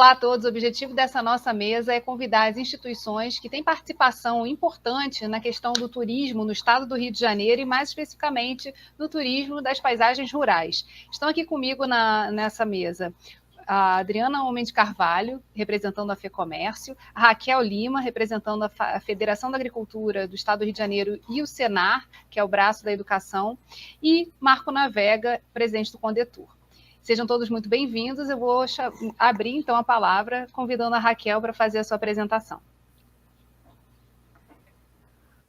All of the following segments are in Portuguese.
Olá a todos, o objetivo dessa nossa mesa é convidar as instituições que têm participação importante na questão do turismo no estado do Rio de Janeiro e, mais especificamente, no turismo das paisagens rurais. Estão aqui comigo nessa mesa a Adriana Homem de Carvalho, representando a FEComércio, a Raquel Lima, representando a Federação da Agricultura do Estado do Rio de Janeiro e o Senar, que é o braço da educação, e Marco Navega, presidente do Condetur. Sejam todos muito bem-vindos. Eu vou abrir, então, a palavra, convidando a Raquel para fazer a sua apresentação.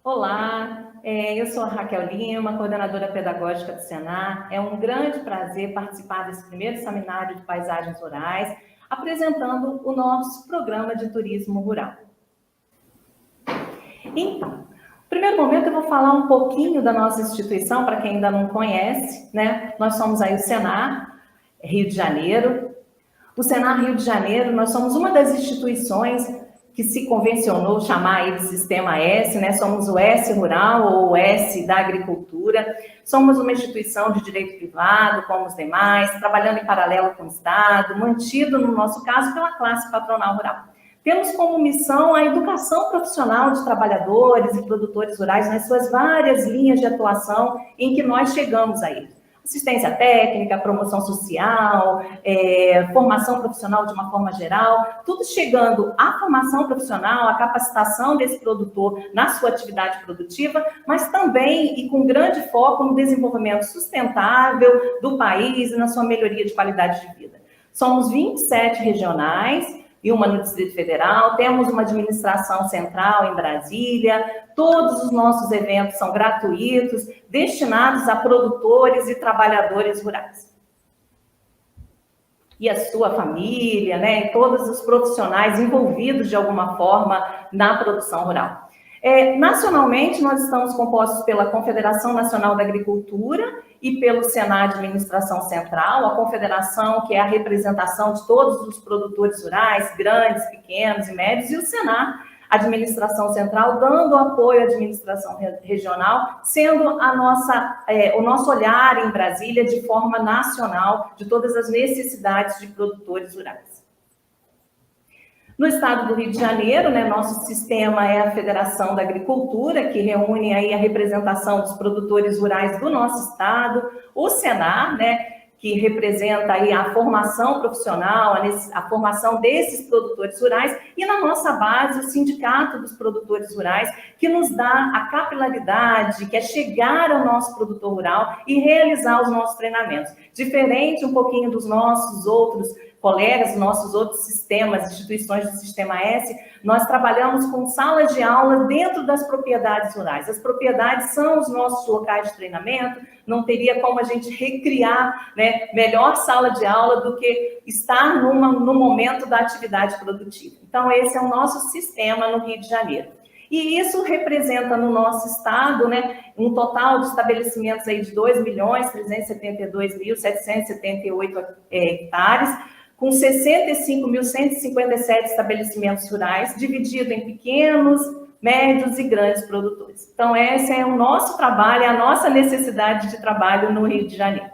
Olá, eu sou a Raquel Lima, coordenadora pedagógica do Senar. É um grande prazer participar desse primeiro seminário de paisagens rurais, apresentando o nosso programa de turismo rural. Então, no primeiro momento eu vou falar um pouquinho da nossa instituição, para quem ainda não conhece, né? Nós somos aí o Senar, Rio de Janeiro. O Senar Rio de Janeiro, nós somos uma das instituições que se convencionou chamar aí de Sistema S, né? Somos o S Rural ou o S da Agricultura. Somos uma instituição de direito privado, como os demais, trabalhando em paralelo com o Estado, mantido, no nosso caso, pela classe patronal rural. Temos como missão a educação profissional de trabalhadores e produtores rurais nas suas várias linhas de atuação em que nós chegamos aí. Assistência técnica, promoção social, formação profissional de uma forma geral, tudo chegando à formação profissional, à capacitação desse produtor na sua atividade produtiva, mas também e com grande foco no desenvolvimento sustentável do país e na sua melhoria de qualidade de vida. Somos 27 regionais e uma no Distrito Federal, temos uma administração central em Brasília, todos os nossos eventos são gratuitos, destinados a produtores e trabalhadores rurais. E a sua família, né, e todos os profissionais envolvidos de alguma forma na produção rural. Nacionalmente, nós estamos compostos pela Confederação Nacional da Agricultura e pelo Senar de Administração Central, a confederação que é a representação de todos os produtores rurais, grandes, pequenos e médios, e o Senar, Administração Central, dando apoio à administração regional, sendo o nosso olhar em Brasília de forma nacional de todas as necessidades de produtores rurais. No estado do Rio de Janeiro, né, nosso sistema é a Federação da Agricultura, que reúne aí a representação dos produtores rurais do nosso estado, o Senar, né, que representa aí a formação profissional, a formação desses produtores rurais, e na nossa base o Sindicato dos Produtores Rurais, que nos dá a capilaridade, que é chegar ao nosso produtor rural e realizar os nossos treinamentos. Diferente um pouquinho dos nossos outros colegas, nossos outros sistemas, instituições do Sistema S, nós trabalhamos com salas de aula dentro das propriedades rurais. As propriedades são os nossos locais de treinamento, não teria como a gente recriar, né, melhor sala de aula do que estar no momento da atividade produtiva. Então, esse é o nosso sistema no Rio de Janeiro. E isso representa no nosso estado, né, um total de estabelecimentos aí de 2.372.778 hectares, com 65.157 estabelecimentos rurais, dividido em pequenos, médios e grandes produtores. Então, esse é o nosso trabalho, é a nossa necessidade de trabalho no Rio de Janeiro.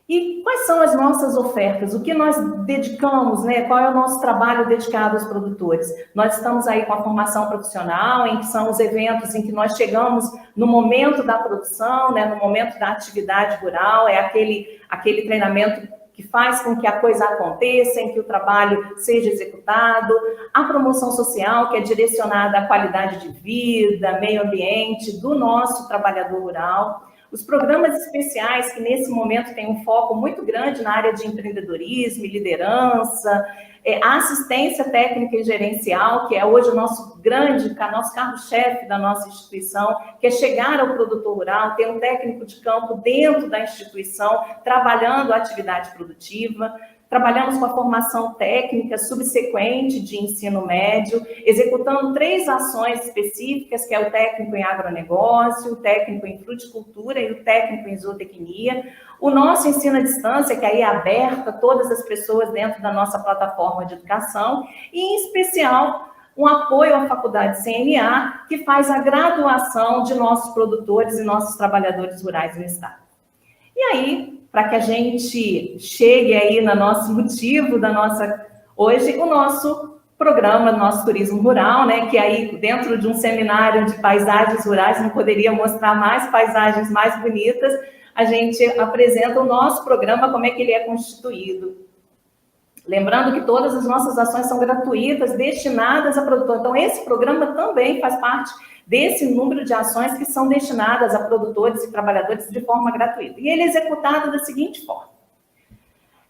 E quais são as nossas ofertas? O que nós dedicamos, né? Qual é o nosso trabalho dedicado aos produtores? Nós estamos aí com a formação profissional, em que são os eventos em que nós chegamos no momento da produção, né? No momento da atividade rural, é aquele treinamento que faz com que a coisa aconteça, em que o trabalho seja executado, a promoção social, que é direcionada à qualidade de vida, meio ambiente do nosso trabalhador rural, os programas especiais, que nesse momento têm um foco muito grande na área de empreendedorismo e liderança, a assistência técnica e gerencial, que é hoje o nosso carro-chefe da nossa instituição, que é chegar ao produtor rural, ter um técnico de campo dentro da instituição, trabalhando a atividade produtiva. Trabalhamos com a formação técnica subsequente de ensino médio, executando 3 ações específicas, que é o técnico em agronegócio, o técnico em fruticultura e o técnico em zootecnia. O nosso ensino à distância, que aí é aberto a todas as pessoas dentro da nossa plataforma de educação, e em especial um apoio à faculdade CNA, que faz a graduação de nossos produtores e nossos trabalhadores rurais no estado. E aí, para que a gente chegue aí no nosso motivo hoje, o nosso programa, nosso turismo rural, né, que aí dentro de um seminário de paisagens rurais, não poderia mostrar mais paisagens mais bonitas, a gente apresenta o nosso programa, como é que ele é constituído. Lembrando que todas as nossas ações são gratuitas, destinadas a produtor. Então, esse programa também faz parte desse número de ações que são destinadas a produtores e trabalhadores de forma gratuita. E ele é executado da seguinte forma.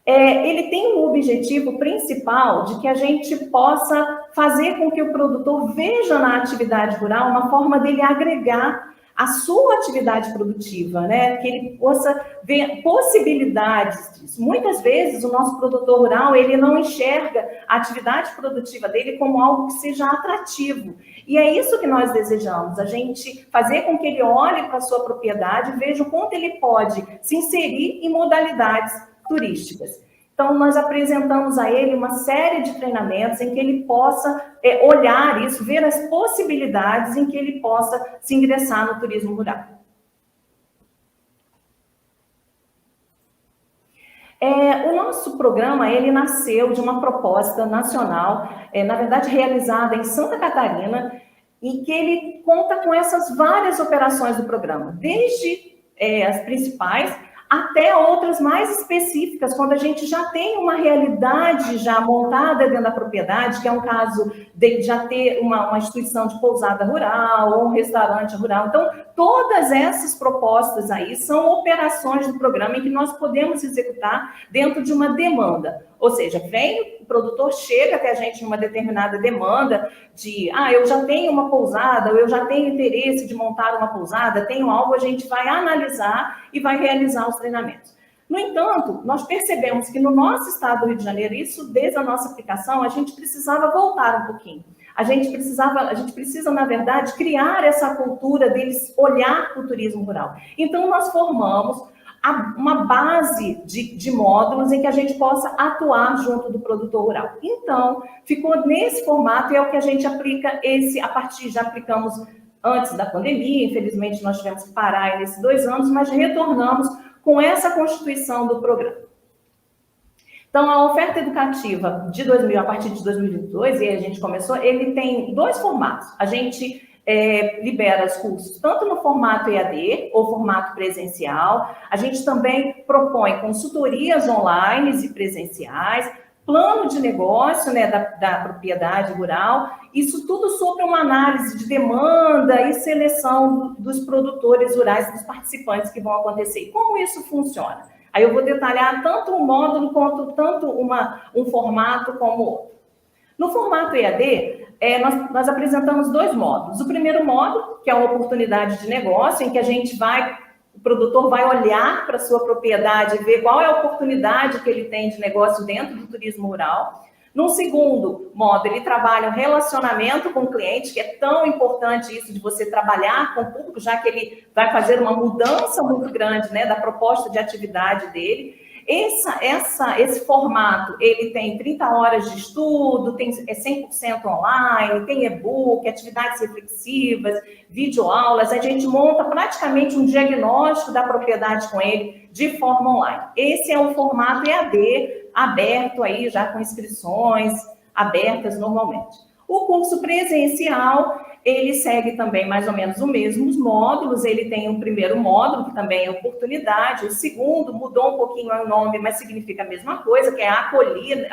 Ele tem um objetivo principal de que a gente possa fazer com que o produtor veja na atividade rural uma forma dele agregar a sua atividade produtiva, né? Que ele possa ver possibilidades disso. Muitas vezes o nosso produtor rural, ele não enxerga a atividade produtiva dele como algo que seja atrativo. E é isso que nós desejamos, a gente fazer com que ele olhe para a sua propriedade e veja o quanto ele pode se inserir em modalidades turísticas. Então, nós apresentamos a ele uma série de treinamentos em que ele possa olhar isso, ver as possibilidades em que ele possa se ingressar no turismo rural. O nosso programa, ele nasceu de uma proposta nacional, na verdade, realizada em Santa Catarina, e que ele conta com essas várias operações do programa, desde as principais, até outras mais específicas, quando a gente já tem uma realidade já montada dentro da propriedade, que é um caso de já ter uma instituição de pousada rural ou um restaurante rural. Então, todas essas propostas aí são operações do programa em que nós podemos executar dentro de uma demanda. Ou seja, o produtor chega até a gente numa determinada demanda de, eu já tenho uma pousada, ou eu já tenho interesse de montar uma pousada, tenho algo, a gente vai analisar e vai realizar os treinamentos. No entanto, nós percebemos que no nosso estado do Rio de Janeiro, isso desde a nossa aplicação, a gente precisava voltar um pouquinho. A gente precisa, na verdade, criar essa cultura deles olhar para o turismo rural. Então, nós formamos uma base de módulos em que a gente possa atuar junto do produtor rural. Então, ficou nesse formato e é o que a gente aplica já aplicamos antes da pandemia, infelizmente nós tivemos que parar nesses 2 anos, mas retornamos com essa constituição do programa. Então, a oferta educativa a partir de 2022, e a gente começou, ele tem 2 formatos. A gente libera os cursos tanto no formato EAD ou formato presencial. A gente também propõe consultorias online e presenciais, plano de negócio, né, da propriedade rural, isso tudo sobre uma análise de demanda e seleção dos produtores rurais, dos participantes que vão acontecer. E como isso funciona? Aí eu vou detalhar tanto um módulo quanto um formato como outro. No formato EAD, nós apresentamos 2 módulos. O primeiro módulo, que é uma oportunidade de negócio, em que o produtor vai olhar para a sua propriedade e ver qual é a oportunidade que ele tem de negócio dentro do turismo rural. No segundo módulo, ele trabalha o relacionamento com o cliente, que é tão importante isso de você trabalhar com o público, já que ele vai fazer uma mudança muito grande, né, da proposta de atividade dele. Esse formato, ele tem 30 horas de estudo, é 100% online, tem e-book, atividades reflexivas, videoaulas, a gente monta praticamente um diagnóstico da propriedade com ele de forma online. Esse é o formato EAD, aberto aí, já com inscrições abertas normalmente. O curso presencial, ele segue também mais ou menos os mesmos módulos, ele tem um primeiro módulo, que também é oportunidade, o segundo mudou um pouquinho o nome, mas significa a mesma coisa, que é acolhida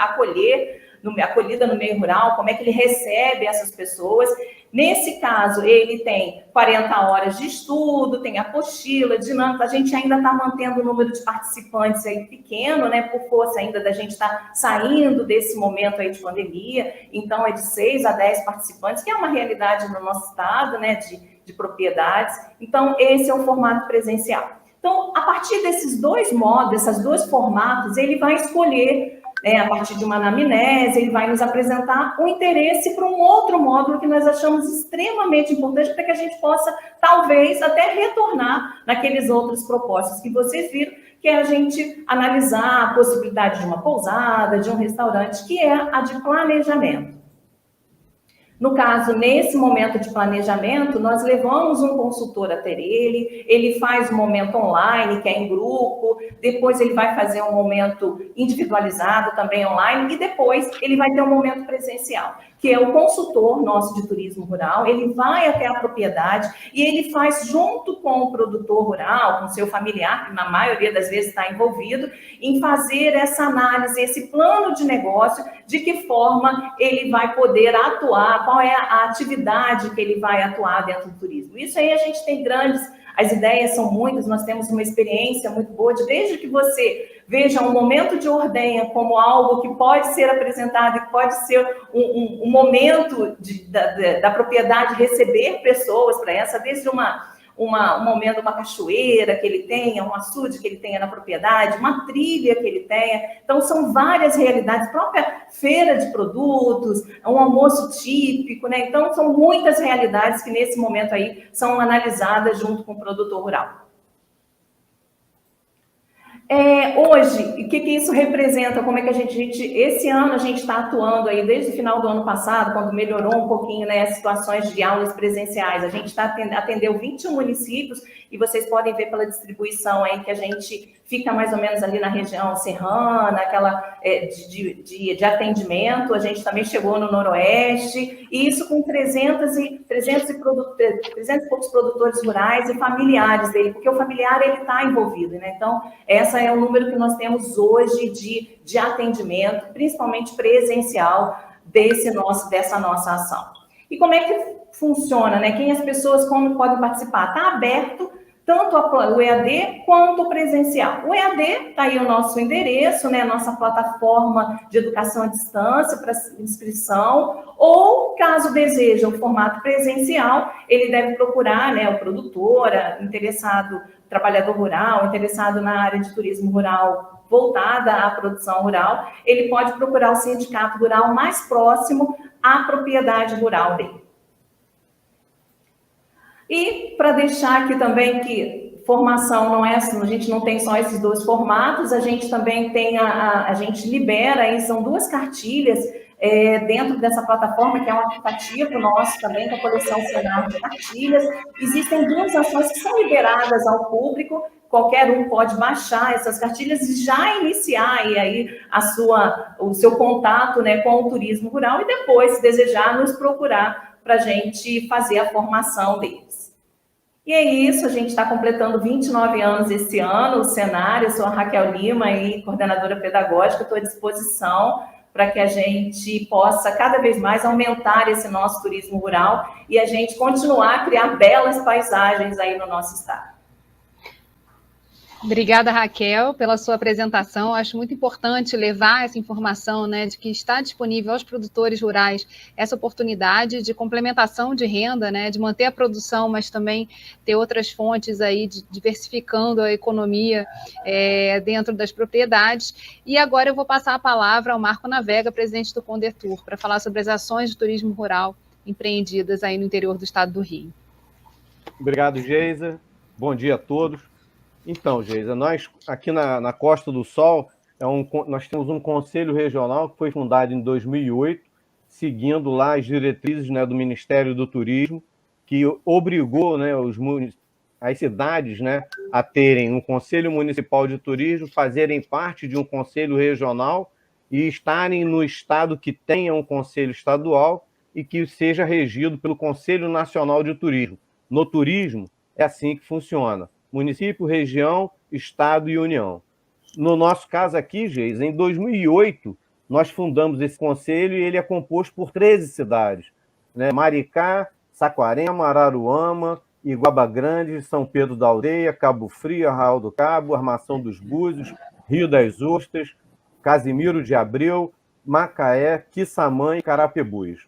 no meio rural, como é que ele recebe essas pessoas. Nesse caso, ele tem 40 horas de estudo, tem apostila, dinâmica, a gente ainda está mantendo o número de participantes aí pequeno, né, por força ainda da gente estar saindo desse momento aí de pandemia, então é de 6 a 10 participantes, que é uma realidade no nosso estado, né, de propriedades. Então, esse é o formato presencial. Então, a partir desses 2 modos, esses 2 formatos, ele vai escolher, a partir de uma anamnese, ele vai nos apresentar um interesse para um outro módulo que nós achamos extremamente importante para que a gente possa, talvez, até retornar naqueles outros propósitos que vocês viram, que é a gente analisar a possibilidade de uma pousada, de um restaurante, que é a de planejamento. No caso, nesse momento de planejamento, nós levamos um consultor até ele faz um momento online, que é em grupo, depois ele vai fazer um momento individualizado também online, e depois ele vai ter um momento presencial, que é o consultor nosso de turismo rural, ele vai até a propriedade e ele faz junto com o produtor rural, com seu familiar, que na maioria das vezes está envolvido, em fazer essa análise, esse plano de negócio, de que forma ele vai poder atuar, qual é a atividade que ele vai atuar dentro do turismo. Isso aí a gente tem as ideias são muitas, nós temos uma experiência muito boa, desde que você veja um momento de ordenha como algo que pode ser apresentado e pode ser um momento da propriedade receber pessoas para essa, desde um momento, uma cachoeira que ele tenha, um açude que ele tenha na propriedade, uma trilha que ele tenha. Então, são várias realidades, própria feira de produtos, um almoço típico, né? Então, são muitas realidades que, nesse momento aí, são analisadas junto com o produtor rural. Hoje, o que isso representa? Como é que esse ano a gente está atuando aí, desde o final do ano passado, quando melhorou um pouquinho, né, as situações de aulas presenciais, a gente atendeu 21 municípios, e vocês podem ver pela distribuição aí que a gente fica mais ou menos ali na região serrana, aquela de atendimento. A gente também chegou no Noroeste, e isso com 300 e poucos produtores rurais e familiares dele, porque o familiar ele está envolvido, né? Então, esse é o número que nós temos hoje de atendimento, principalmente presencial, dessa nossa ação. E como é que funciona, né? Quem as pessoas como podem participar? Está aberto tanto o EAD quanto o presencial. O EAD, está aí o nosso endereço, né? Nossa plataforma de educação à distância para inscrição, ou, caso deseje o formato presencial, ele deve procurar, né, o produtor, interessado, trabalhador rural, interessado na área de turismo rural voltada à produção rural, ele pode procurar o sindicato rural mais próximo à propriedade rural dele. E para deixar aqui também que formação não é assim, a gente não tem só esses dois formatos, a gente também tem a gente libera aí, são 2 cartilhas dentro dessa plataforma, que é um aplicativo nosso também, com a coleção Senar de cartilhas. Existem 2 ações que são liberadas ao público, qualquer um pode baixar essas cartilhas e já iniciar aí o seu contato, né, com o turismo rural, e depois, se desejar, nos procurar para a gente fazer a formação deles. E é isso, a gente está completando 29 anos esse ano, o Senar. Eu sou a Raquel Lima, e coordenadora pedagógica, estou à disposição para que a gente possa cada vez mais aumentar esse nosso turismo rural e a gente continuar a criar belas paisagens aí no nosso estado. Obrigada, Raquel, pela sua apresentação. Acho muito importante levar essa informação, né, de que está disponível aos produtores rurais essa oportunidade de complementação de renda, né, de manter a produção, mas também ter outras fontes aí, diversificando a economia dentro das propriedades. E agora eu vou passar a palavra ao Marco Navega, presidente do Condetur, para falar sobre as ações de turismo rural empreendidas aí no interior do estado do Rio. Obrigado, Geisa. Bom dia a todos. Então, Geisa, nós aqui na Costa do Sol, nós temos um conselho regional que foi fundado em 2008, seguindo lá as diretrizes, né, do Ministério do Turismo, que obrigou, né, as cidades, né, a terem um Conselho Municipal de Turismo, fazerem parte de um Conselho Regional e estarem no estado que tenha um Conselho Estadual e que seja regido pelo Conselho Nacional de Turismo. No turismo, é assim que funciona. Município, região, estado e união. No nosso caso aqui, Geis, em 2008, nós fundamos esse conselho e ele é composto por 13 cidades, né? Maricá, Saquarema, Araruama, Iguaba Grande, São Pedro da Aldeia, Cabo Frio, Arraial do Cabo, Armação dos Búzios, Rio das Ostras, Casimiro de Abreu, Macaé, Quissamã e Carapebus.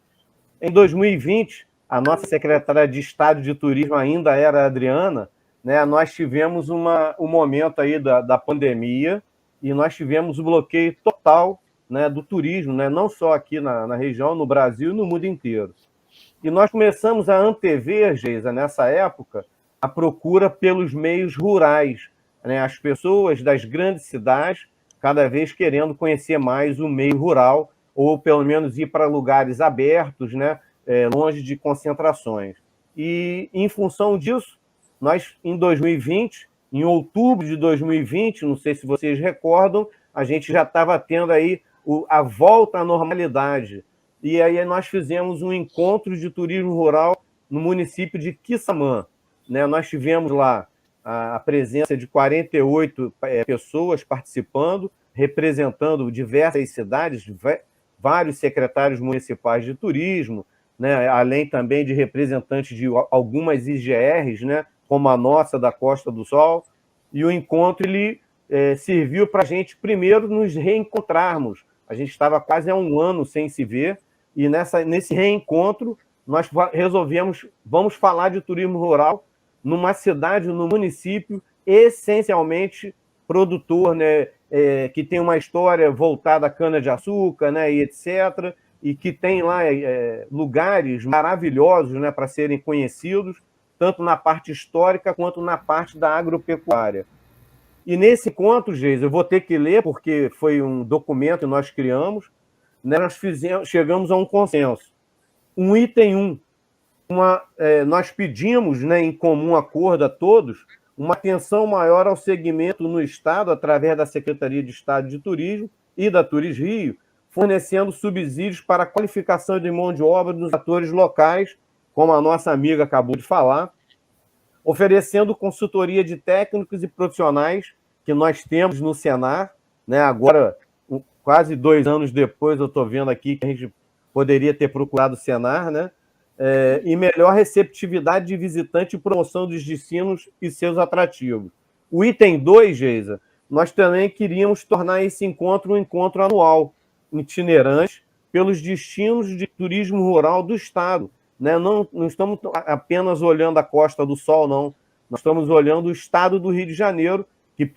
Em 2020, a nossa secretária de Estado de Turismo ainda era a Adriana, né? Nós tivemos um momento aí da pandemia e nós tivemos o bloqueio total, né, do turismo, né, não só aqui na região, no Brasil e no mundo inteiro. E nós começamos a antever, Geisa, nessa época, a procura pelos meios rurais, né, as pessoas das grandes cidades cada vez querendo conhecer mais o meio rural, ou pelo menos ir para lugares abertos, né, longe de concentrações. E, em função disso, nós, em 2020, em outubro de 2020, não sei se vocês recordam, a gente já estava tendo aí a volta à normalidade. E aí nós fizemos um encontro de turismo rural no município de Quissamã, né? Nós tivemos lá a presença de 48 pessoas participando, representando diversas cidades, vários secretários municipais de turismo, né? Além também de representantes de algumas IGRs, né? Como a nossa da Costa do Sol. E o encontro ele serviu para a gente primeiro nos reencontrarmos. A gente estava quase há um ano sem se ver, e nesse reencontro nós resolvemos, vamos falar de turismo rural numa cidade, no município, essencialmente produtor, né, que tem uma história voltada à cana-de-açúcar, né, e etc., e que tem lá lugares maravilhosos, né, para serem conhecidos, tanto na parte histórica quanto na parte da agropecuária. E nesse encontro, Geis, eu vou ter que ler, porque foi um documento que nós criamos, né, nós chegamos a um consenso. Um item 1, nós pedimos, né, em comum acordo a todos, uma atenção maior ao segmento no Estado, através da Secretaria de Estado de Turismo e da Turisrio, fornecendo subsídios para a qualificação de mão de obra dos atores locais, como a nossa amiga acabou de falar, oferecendo consultoria de técnicos e profissionais que nós temos no Senar, né? Agora, quase 2 anos depois, eu estou vendo aqui que a gente poderia ter procurado o Senar, né? E melhor receptividade de visitante e promoção dos destinos e seus atrativos. O item 2, Geisa, nós também queríamos tornar esse encontro um encontro anual, itinerante, pelos destinos de turismo rural do Estado. Né? Não estamos apenas olhando a Costa do Sol, não. Nós estamos olhando o Estado do Rio de Janeiro, que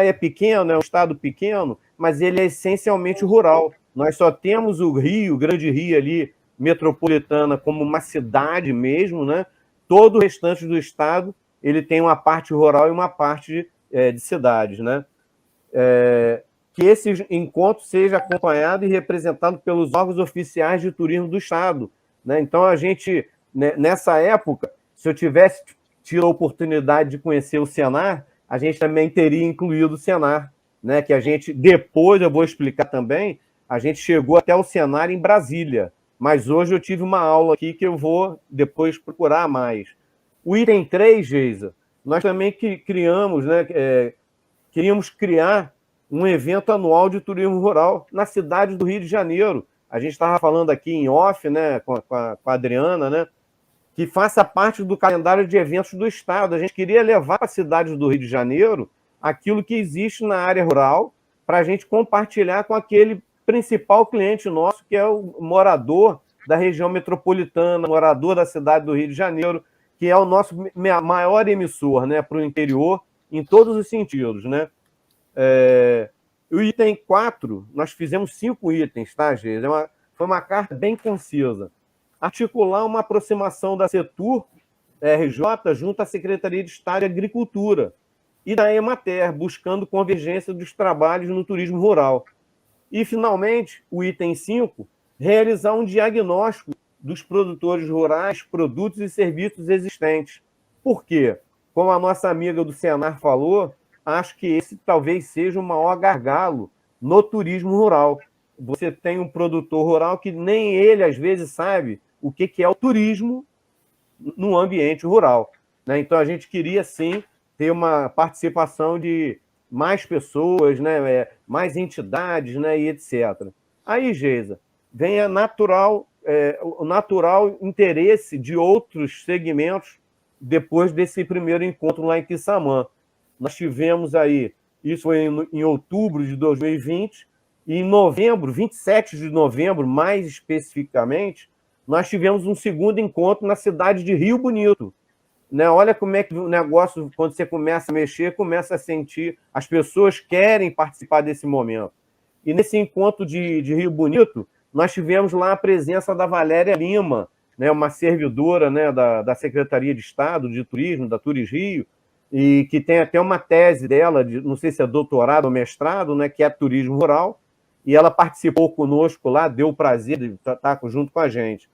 é pequeno, é um estado pequeno, mas ele é essencialmente rural. Nós só temos o Rio, o Grande Rio ali, metropolitana, como uma cidade mesmo, né? Todo o restante do estado ele tem uma parte rural e uma parte de cidades, né? Que esse encontro seja acompanhado e representado pelos órgãos oficiais de turismo do estado, né? Então a gente, nessa época, se eu tivesse tido a oportunidade de conhecer o Senar, a gente também teria incluído o Senar, né? Que a gente, depois eu vou explicar também, a gente chegou até o Senar em Brasília, mas hoje eu tive uma aula aqui que eu vou depois procurar mais. O item 3, Geisa, nós também criamos, né, queríamos criar um evento anual de turismo rural na cidade do Rio de Janeiro. A gente estava falando aqui em off, né, com a Adriana, né, que faça parte do calendário de eventos do Estado. A gente queria levar para a cidade do Rio de Janeiro aquilo que existe na área rural para a gente compartilhar com aquele principal cliente nosso, que é o morador da região metropolitana, morador da cidade do Rio de Janeiro, que é o nosso maior emissor, né, para o interior, em todos os sentidos, né? O item 4, nós fizemos 5 itens, tá, gente? Foi uma carta bem concisa. Articular uma aproximação da Setur RJ junto à Secretaria de Estado de Agricultura e da Emater, buscando convergência dos trabalhos no turismo rural. E, finalmente, o item 5, realizar um diagnóstico dos produtores rurais, produtos e serviços existentes. Por quê? Como a nossa amiga do Senar falou, acho que esse talvez seja o maior gargalo no turismo rural. Você tem um produtor rural que nem ele, às vezes, sabe o que é o turismo no ambiente rural, né? Então, a gente queria, sim, ter uma participação de mais pessoas, né, mais entidades, né, e etc. Aí, Geisa, vem o natural interesse de outros segmentos depois desse primeiro encontro lá em Quissamã. Nós tivemos aí, isso foi em outubro de 2020, e em novembro, 27 de novembro, mais especificamente, nós tivemos um segundo encontro na cidade de Rio Bonito. Né? Olha como é que o negócio, quando você começa a mexer, começa a sentir, as pessoas querem participar desse momento. E nesse encontro de Rio Bonito, nós tivemos lá a presença da Valéria Lima, né, uma servidora, né, da Secretaria de Estado de Turismo, da Turisrio, e que tem até uma tese dela, não sei se é doutorado ou mestrado, né, que é turismo rural, e ela participou conosco lá, deu o prazer de estar junto com a gente.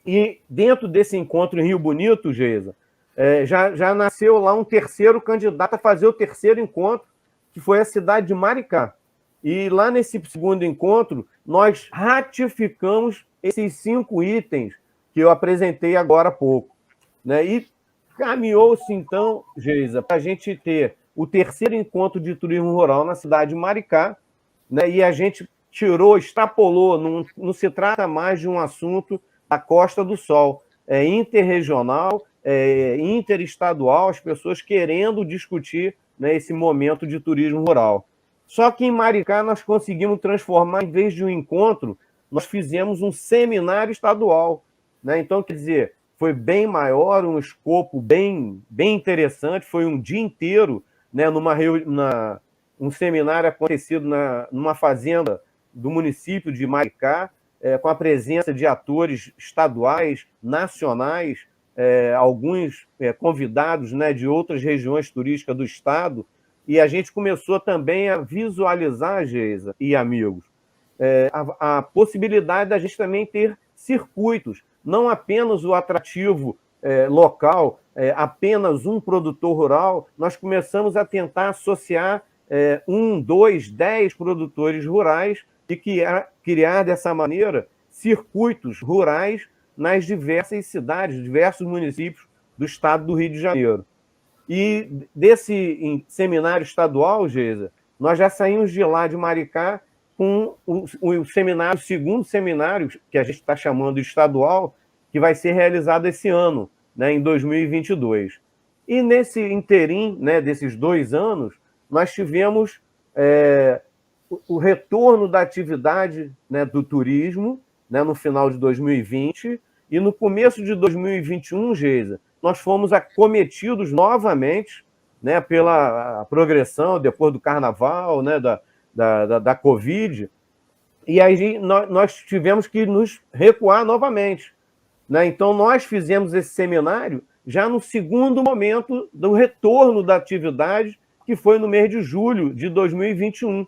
E dentro desse encontro em Rio Bonito, Geisa, já nasceu lá um terceiro candidato a fazer o terceiro encontro, que foi a cidade de Maricá. E lá nesse segundo encontro, nós ratificamos esses 5 itens que eu apresentei agora há pouco, né? E caminhou-se, então, Geisa, para a gente ter o terceiro encontro de turismo rural na cidade de Maricá, né? E a gente extrapolou, não se trata mais de um assunto da Costa do Sol, é interregional, interestadual, as pessoas querendo discutir, né, esse momento de turismo rural. Só que em Maricá nós conseguimos transformar, em vez de um encontro, nós fizemos um seminário estadual, né? Então, quer dizer, foi bem maior, um escopo bem interessante, foi um dia inteiro, né, um seminário acontecido numa fazenda do município de Maricá, com a presença de atores estaduais, nacionais, alguns convidados, né, de outras regiões turísticas do estado, e a gente começou também a visualizar, Geisa e amigos, a possibilidade da gente também ter circuitos, não apenas o atrativo local, apenas um produtor rural. Nós começamos a tentar associar 1, 2, 10 produtores rurais e criar dessa maneira circuitos rurais nas diversas cidades, diversos municípios do estado do Rio de Janeiro. E desse seminário estadual, Geisa, nós já saímos de lá de Maricá com o segundo seminário, que a gente está chamando de estadual, que vai ser realizado esse ano, né, em 2022. E nesse interim, né, desses 2 anos, nós tivemos o retorno da atividade, né, do turismo, né, no final de 2020, e no começo de 2021, Geisa, nós fomos acometidos novamente, né, pela progressão depois do carnaval, né, da Covid, e aí nós tivemos que nos recuar novamente, né? Então, nós fizemos esse seminário já no segundo momento do retorno da atividade, que foi no mês de julho de 2021.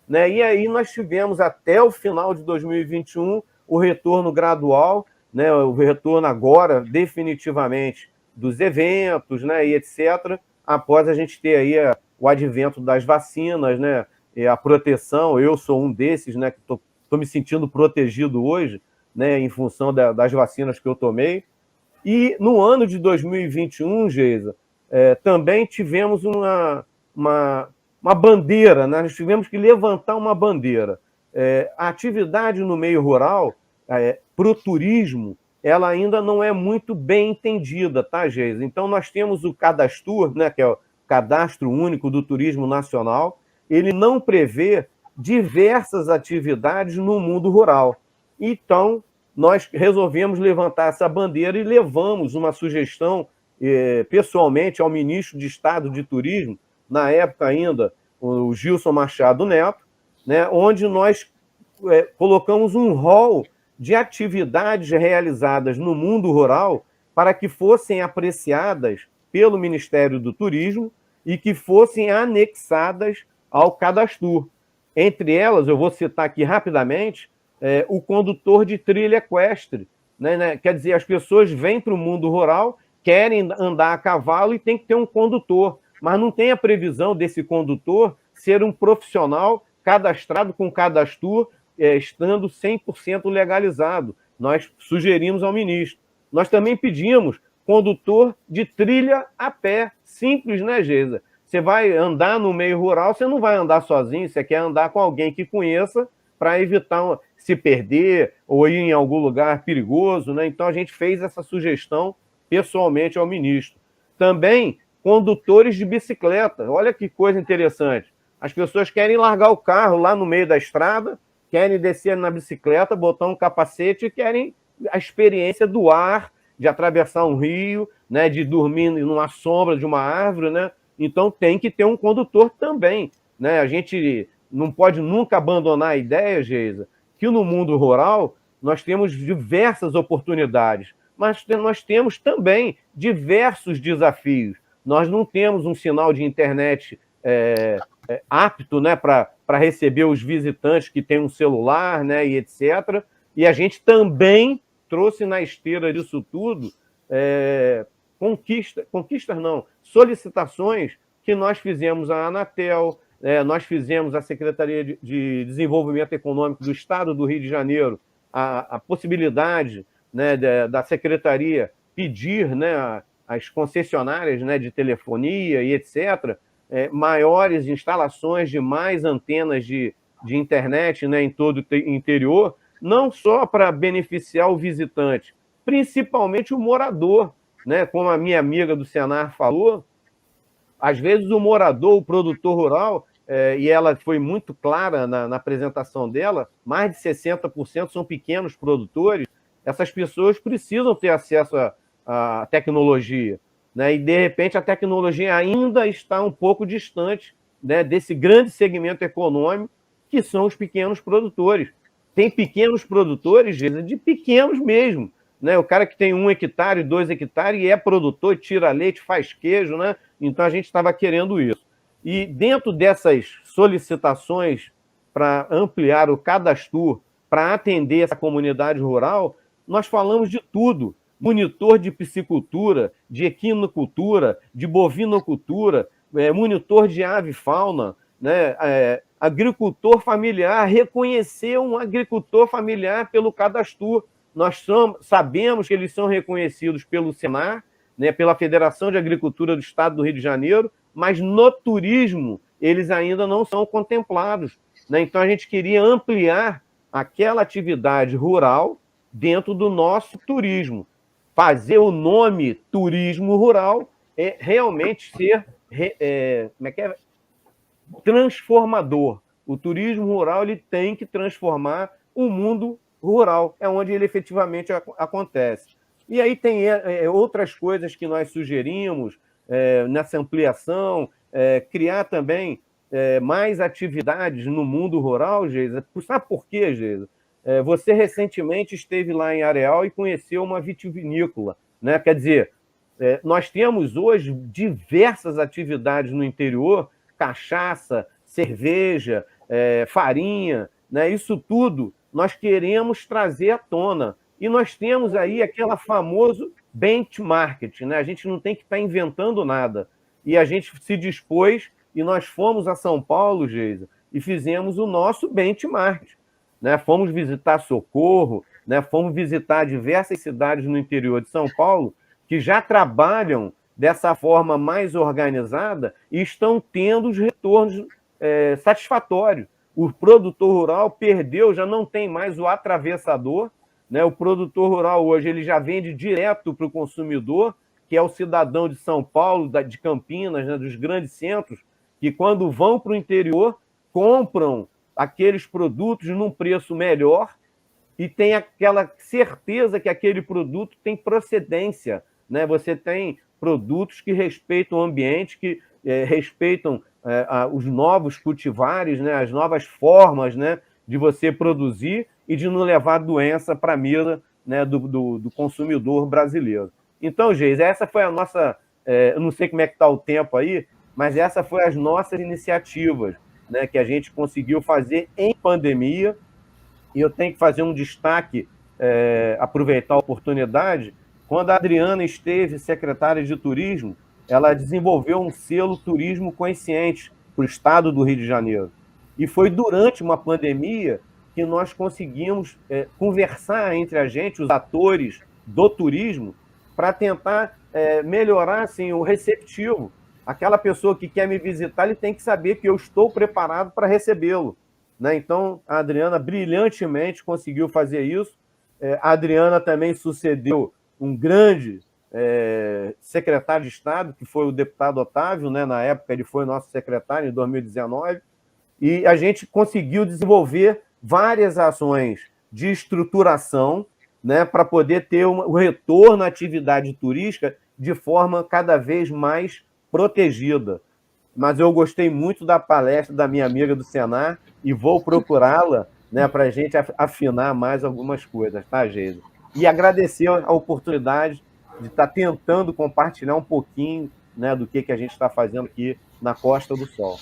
Né? E aí nós tivemos até o final de 2021 o retorno gradual, né? O retorno agora, definitivamente, dos eventos, né? E etc., após a gente ter aí o advento das vacinas, né? E a proteção. Eu sou um desses, né? Que estou me sentindo protegido hoje, né? Em função das vacinas que eu tomei. E no ano de 2021, Geisa, também tivemos uma bandeira, né? Nós tivemos que levantar uma bandeira. A atividade no meio rural, para o turismo, ela ainda não é muito bem entendida, tá, Geisa? Então, nós temos o Cadastur, né, que é o Cadastro Único do Turismo Nacional, ele não prevê diversas atividades no mundo rural. Então, nós resolvemos levantar essa bandeira e levamos uma sugestão pessoalmente ao ministro de Estado de Turismo, na época ainda, o Gilson Machado Neto, né, onde nós colocamos um rol de atividades realizadas no mundo rural para que fossem apreciadas pelo Ministério do Turismo e que fossem anexadas ao Cadastur. Entre elas, eu vou citar aqui rapidamente, o condutor de trilha equestre. Né? Quer dizer, as pessoas vêm para o mundo rural, querem andar a cavalo e tem que ter um condutor, mas não tem a previsão desse condutor ser um profissional cadastrado com Cadastur, estando 100% legalizado. Nós sugerimos ao ministro. Nós também pedimos condutor de trilha a pé, simples, né, Geisa? Você vai andar no meio rural, você não vai andar sozinho, você quer andar com alguém que conheça para evitar se perder ou ir em algum lugar perigoso, né? Então, a gente fez essa sugestão pessoalmente ao ministro. Também, condutores de bicicleta. Olha que coisa interessante. As pessoas querem largar o carro lá no meio da estrada, querem descer na bicicleta, botar um capacete e querem a experiência do ar, de atravessar um rio, né, de dormir numa sombra de uma árvore, né? Então tem que ter um condutor também, né? A gente não pode nunca abandonar a ideia, Geisa, que no mundo rural nós temos diversas oportunidades, mas nós temos também diversos desafios. Nós não temos um sinal de internet apto, né, para receber os visitantes que têm um celular, né, e etc. E a gente também trouxe na esteira disso tudo solicitações que nós fizemos à Anatel, nós fizemos à Secretaria de Desenvolvimento Econômico do Estado do Rio de Janeiro, a possibilidade, né, da Secretaria pedir, né, às concessionárias, né, de telefonia e etc., maiores instalações de mais antenas de internet, né, em todo o interior, não só para beneficiar o visitante, principalmente o morador, né? Como a minha amiga do Senar falou, às vezes o morador, o produtor rural, e ela foi muito clara na apresentação dela, mais de 60% são pequenos produtores, essas pessoas precisam ter acesso à tecnologia, né? E, de repente, a tecnologia ainda está um pouco distante, né, desse grande segmento econômico, que são os pequenos produtores. Tem pequenos produtores, de pequenos mesmo, né? O cara que tem 1 hectare, 2 hectares e é produtor, tira leite, faz queijo, né? Então a gente estava querendo isso. E dentro dessas solicitações para ampliar o cadastro, para atender essa comunidade rural, nós falamos de tudo: monitor de piscicultura, de equinocultura, de bovinocultura, monitor de ave e fauna, né? Agricultor familiar, reconhecer um agricultor familiar pelo cadastro. Nós sabemos que eles são reconhecidos pelo Senar, né, pela Federação de Agricultura do Estado do Rio de Janeiro, mas no turismo eles ainda não são contemplados, né? Então a gente queria ampliar aquela atividade rural dentro do nosso turismo. Fazer o nome turismo rural realmente ser transformador. O turismo rural ele tem que transformar o mundo rural, é onde ele efetivamente acontece. E aí tem outras coisas que nós sugerimos nessa ampliação, criar também mais atividades no mundo rural, Geisa. Sabe por quê, Geisa? Você recentemente esteve lá em Areal e conheceu uma vitivinícola, né? Quer dizer, nós temos hoje diversas atividades no interior, cachaça, cerveja, farinha, né? Isso tudo nós queremos trazer à tona. E nós temos aí aquele famoso benchmark, né? A gente não tem que estar inventando nada. E a gente se dispôs, e nós fomos a São Paulo, Geisa, e fizemos o nosso benchmark, né? Fomos visitar Socorro, né? Fomos visitar diversas cidades no interior de São Paulo que já trabalham dessa forma mais organizada e estão tendo os retornos satisfatórios. O produtor rural perdeu, já não tem mais o atravessador, né? O produtor rural hoje ele já vende direto para o consumidor, que é o cidadão de São Paulo, de Campinas, né? Dos grandes centros, que quando vão para o interior, compram aqueles produtos num preço melhor e tem aquela certeza que aquele produto tem procedência, né? Você tem produtos que respeitam o ambiente, que respeitam os novos cultivares, né? As novas formas, né? De você produzir e de não levar doença para a mesa, né? do consumidor brasileiro. Então, Geisa, essa foi a nossa... eu não sei como é que está o tempo aí, mas essa foi as nossas iniciativas, né? Que a gente conseguiu fazer em pandemia. E eu tenho que fazer um destaque, aproveitar a oportunidade. Quando a Adriana esteve secretária de Turismo, ela desenvolveu um selo Turismo Consciente para o Estado do Rio de Janeiro. E foi durante uma pandemia que nós conseguimos conversar entre a gente, os atores do turismo, para tentar melhorar assim, o receptivo. Aquela pessoa que quer me visitar, ele tem que saber que eu estou preparado para recebê-lo, né? Então, a Adriana brilhantemente conseguiu fazer isso. A Adriana também sucedeu um grande secretário de Estado, que foi o deputado Otávio, né? Na época ele foi nosso secretário, em 2019, e a gente conseguiu desenvolver várias ações de estruturação, né? Para poder ter o retorno à atividade turística de forma cada vez mais protegida. Mas eu gostei muito da palestra da minha amiga do Senar e vou procurá-la, né, para a gente afinar mais algumas coisas, tá, Geisa? E agradecer a oportunidade de estar tentando compartilhar um pouquinho, né, do que a gente está fazendo aqui na Costa do Sol.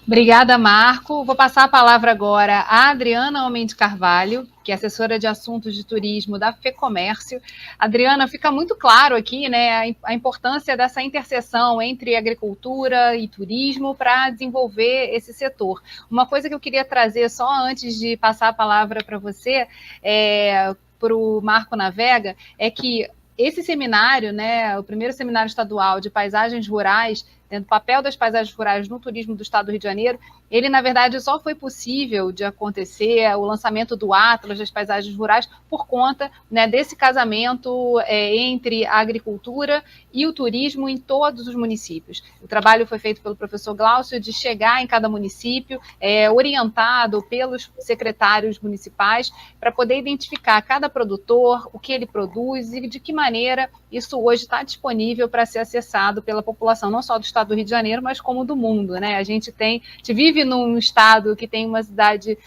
Obrigada, Marco. Vou passar a palavra agora à Adriana Homem de Carvalho, que é assessora de assuntos de turismo da FEComércio. Adriana, fica muito claro aqui, né, a importância dessa interseção entre agricultura e turismo para desenvolver esse setor. Uma coisa que eu queria trazer só antes de passar a palavra para você, para o Marco Navega, é que esse seminário, né, o primeiro seminário estadual de paisagens rurais, do papel das paisagens rurais no turismo do estado do Rio de Janeiro, ele, na verdade, só foi possível de acontecer o lançamento do Atlas das Paisagens Rurais por conta, né, desse casamento entre a agricultura e o turismo em todos os municípios. O trabalho foi feito pelo professor Glaucio de chegar em cada município, orientado pelos secretários municipais, para poder identificar cada produtor, o que ele produz e de que maneira isso hoje está disponível para ser acessado pela população, não só do estado do Rio de Janeiro, mas como do mundo, né? A gente vive num estado que tem uma cidade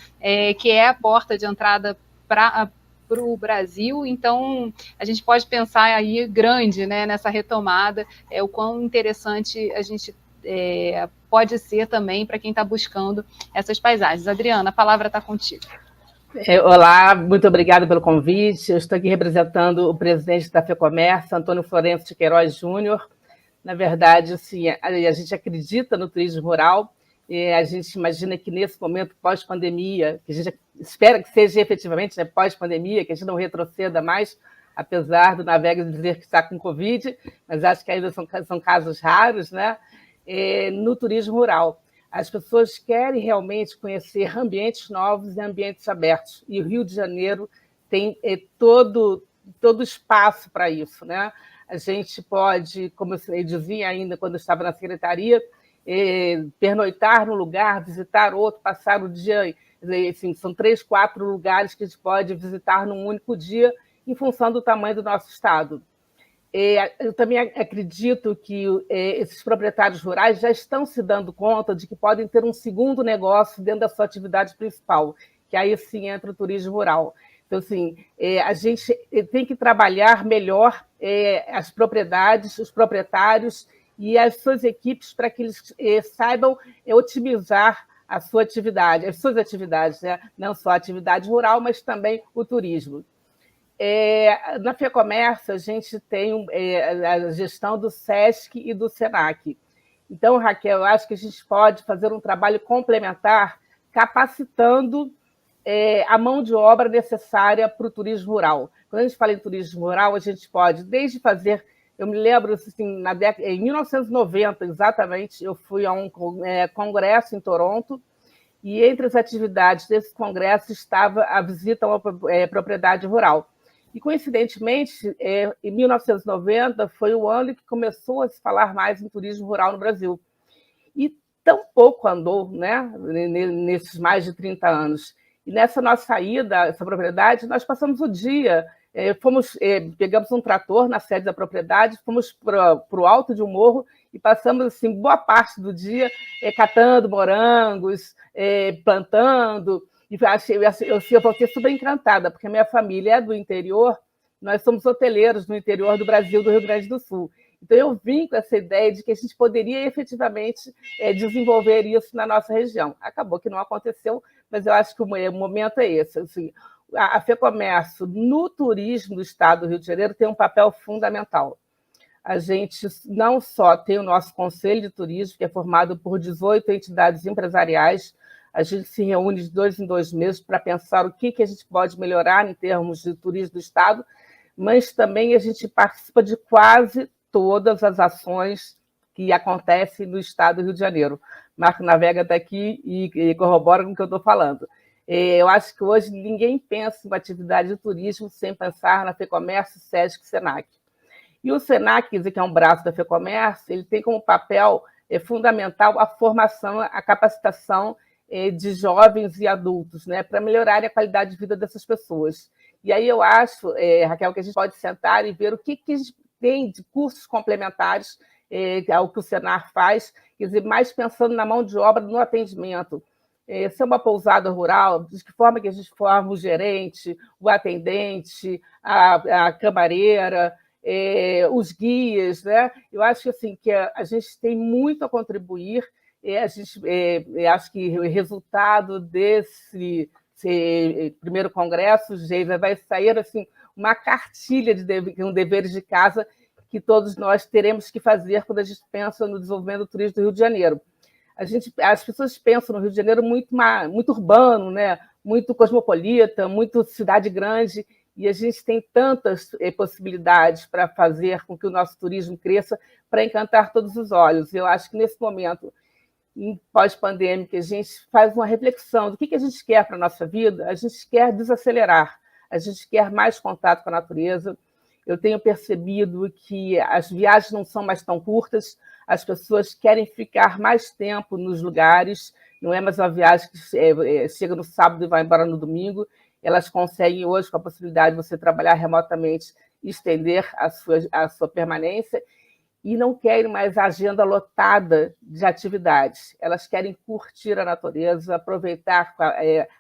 que é a porta de entrada para o Brasil, então a gente pode pensar aí grande, né, nessa retomada, o quão interessante a gente pode ser também para quem está buscando essas paisagens. Adriana, a palavra está contigo. Olá, muito obrigada pelo convite. Eu estou aqui representando o presidente da FEComércio, Antônio Florencio de Queiroz Júnior. Na verdade, assim, a gente acredita no turismo rural, e a gente imagina que nesse momento pós-pandemia, que a gente espera que seja efetivamente, né, pós-pandemia, que a gente não retroceda mais, apesar do Navega dizer que está com Covid, mas acho que ainda são casos raros, né, no turismo rural. As pessoas querem realmente conhecer ambientes novos e ambientes abertos, e o Rio de Janeiro tem todo espaço para isso, né? A gente pode, como eu dizia ainda quando eu estava na secretaria, pernoitar num lugar, visitar outro, passar o dia, assim, são 3, 4 lugares que a gente pode visitar num único dia, em função do tamanho do nosso estado. Eu também acredito que esses proprietários rurais já estão se dando conta de que podem ter um segundo negócio dentro da sua atividade principal, que aí sim entra o turismo rural. Então, assim, a gente tem que trabalhar melhor as propriedades, os proprietários e as suas equipes para que eles saibam otimizar a sua atividade, as suas atividades, né? Não só a atividade rural, mas também o turismo. Na FEComércio, a gente tem a gestão do SESC e do SENAC. Então, Raquel, eu acho que a gente pode fazer um trabalho complementar, capacitando a mão de obra necessária para o turismo rural. Quando a gente fala em turismo rural, a gente pode, desde fazer... Eu me lembro, assim, em 1990, exatamente, eu fui a um congresso em Toronto, e entre as atividades desse congresso estava a visita a uma propriedade rural. E, coincidentemente, em 1990 foi o ano que começou a se falar mais em turismo rural no Brasil. E tão pouco andou, né, nesses mais de 30 anos. E nessa nossa ida, essa propriedade, nós passamos o dia, pegamos um trator na sede da propriedade, fomos para o alto de um morro e passamos assim, boa parte do dia catando morangos, plantando. E eu voltei super encantada, porque a minha família é do interior, nós somos hoteleiros no interior do Brasil, do Rio Grande do Sul. Então, eu vim com essa ideia de que a gente poderia efetivamente desenvolver isso na nossa região. Acabou que não aconteceu, mas eu acho que o momento é esse. Assim, a FEComércio, no turismo do estado do Rio de Janeiro, tem um papel fundamental. A gente não só tem o nosso Conselho de Turismo, que é formado por 18 entidades empresariais, a gente se reúne de 2 em 2 meses para pensar o que a gente pode melhorar em termos de turismo do estado, mas também a gente participa de quase todas as ações que acontecem no estado do Rio de Janeiro. Marco Navega está aqui e corrobora com o que eu estou falando. Eu acho que hoje ninguém pensa em uma atividade de turismo sem pensar na FEComércio, SESC e SENAC. E o SENAC, que é um braço da FEComércio, ele tem como papel fundamental a formação, a capacitação de jovens e adultos, né, para melhorar a qualidade de vida dessas pessoas. E aí eu acho, Raquel, que a gente pode sentar e ver o que a gente tem de cursos complementares ao que o Senar faz, quer dizer, mais pensando na mão de obra no atendimento. Se é uma pousada rural, de que forma que a gente forma o gerente, o atendente, a camareira, os guias, né? Eu acho assim, que a gente tem muito a contribuir Acho que o resultado desse primeiro congresso, Geisa, vai sair assim, uma cartilha de deveres de casa que todos nós teremos que fazer quando a gente pensa no desenvolvimento do turismo do Rio de Janeiro. As pessoas pensam no Rio de Janeiro muito urbano, né? Muito cosmopolita, muito cidade grande, e a gente tem tantas possibilidades para fazer com que o nosso turismo cresça, para encantar todos os olhos. Eu acho que nesse momento, em pós-pandêmica, a gente faz uma reflexão do que a gente quer para a nossa vida. A gente quer desacelerar, a gente quer mais contato com a natureza. Eu tenho percebido que as viagens não são mais tão curtas, as pessoas querem ficar mais tempo nos lugares, não é mais uma viagem que chega no sábado e vai embora no domingo. Elas conseguem hoje, com a possibilidade de você trabalhar remotamente, estender a sua permanência, e não querem mais a agenda lotada de atividades. Elas querem curtir a natureza, aproveitar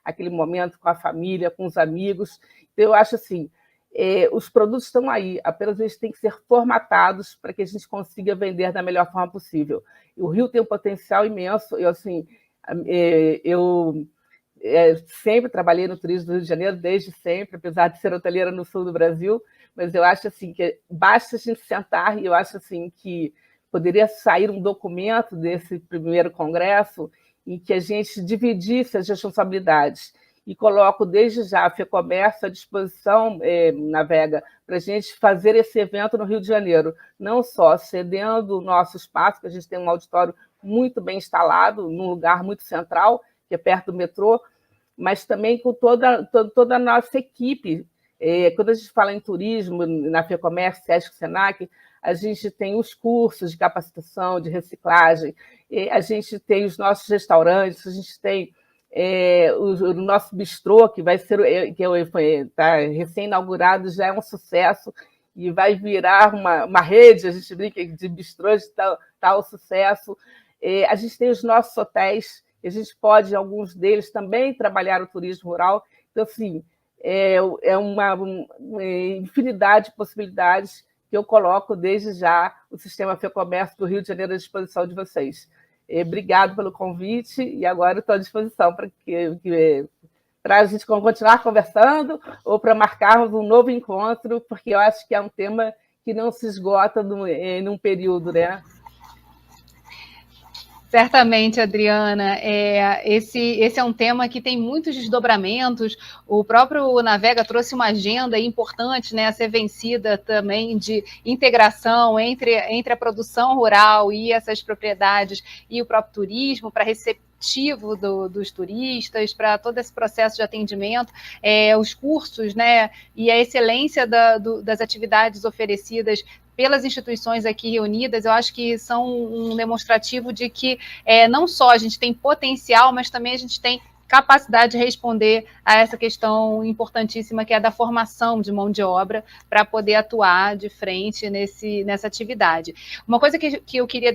aquele momento com a família, com os amigos. Então, eu acho assim, os produtos estão aí, apenas eles têm que ser formatados para que a gente consiga vender da melhor forma possível. O Rio tem um potencial imenso. Eu sempre trabalhei no turismo do Rio de Janeiro, desde sempre, apesar de ser hoteleira no sul do Brasil, mas eu acho assim que basta a gente sentar, e eu acho assim que poderia sair um documento desse primeiro congresso em que a gente dividisse as responsabilidades. E coloco desde já a FEComércio à disposição, Navega, para a gente fazer esse evento no Rio de Janeiro, não só cedendo o nosso espaço, que a gente tem um auditório muito bem instalado, num lugar muito central, que é perto do metrô, mas também com toda a nossa equipe. Quando a gente fala em turismo, na FEComércio, SESC, SENAC, a gente tem os cursos de capacitação, de reciclagem, a gente tem os nossos restaurantes, a gente tem o nosso bistrô, que vai ser, que está recém-inaugurado, já é um sucesso, e vai virar uma rede, a gente brinca de bistrôs de tal sucesso. A gente tem os nossos hotéis, a gente pode, alguns deles, também trabalhar o turismo rural. Então, assim, uma infinidade de possibilidades que eu coloco desde já o Sistema FEComércio do Rio de Janeiro à disposição de vocês. Obrigado pelo convite, e agora estou à disposição para a gente continuar conversando ou para marcarmos um novo encontro, porque eu acho que é um tema que não se esgota num período, né? Certamente, Adriana. Esse é um tema que tem muitos desdobramentos. O próprio Navega trouxe uma agenda importante, né, a ser vencida também, de integração entre a produção rural e essas propriedades e o próprio turismo, para receptivo dos turistas, para todo esse processo de atendimento, os cursos, né, e a excelência das atividades oferecidas pelas instituições aqui reunidas. Eu acho que são um demonstrativo de que não só a gente tem potencial, mas também a gente tem capacidade de responder a essa questão importantíssima, que é da formação de mão de obra, para poder atuar de frente nessa atividade. Uma coisa que eu queria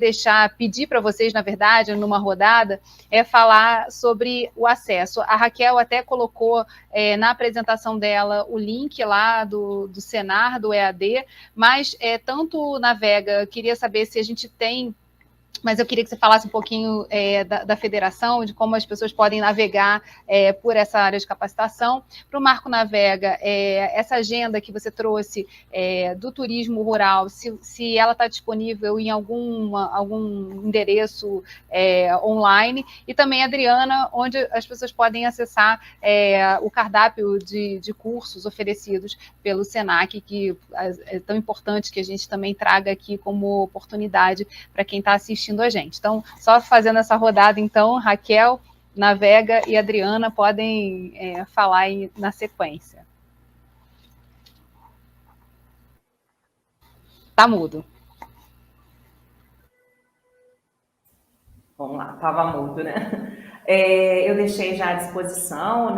pedir para vocês, na verdade, numa rodada, é falar sobre o acesso. A Raquel até colocou na apresentação dela o link lá do Senar, do EAD, mas tanto Navega, queria saber se a gente tem... Mas eu queria que você falasse um pouquinho da federação, de como as pessoas podem navegar por essa área de capacitação. Para o Marco Navega, essa agenda que você trouxe do turismo rural, se ela está disponível em algum endereço online, e também, Adriana, onde as pessoas podem acessar o cardápio de cursos oferecidos pelo SENAC, que é tão importante que a gente também traga aqui como oportunidade para quem está assistindo a gente. Então, só fazendo essa rodada, então, Raquel, Navega e Adriana podem falar na sequência. Tá mudo. Vamos lá, estava mudo, né? Eu deixei já à disposição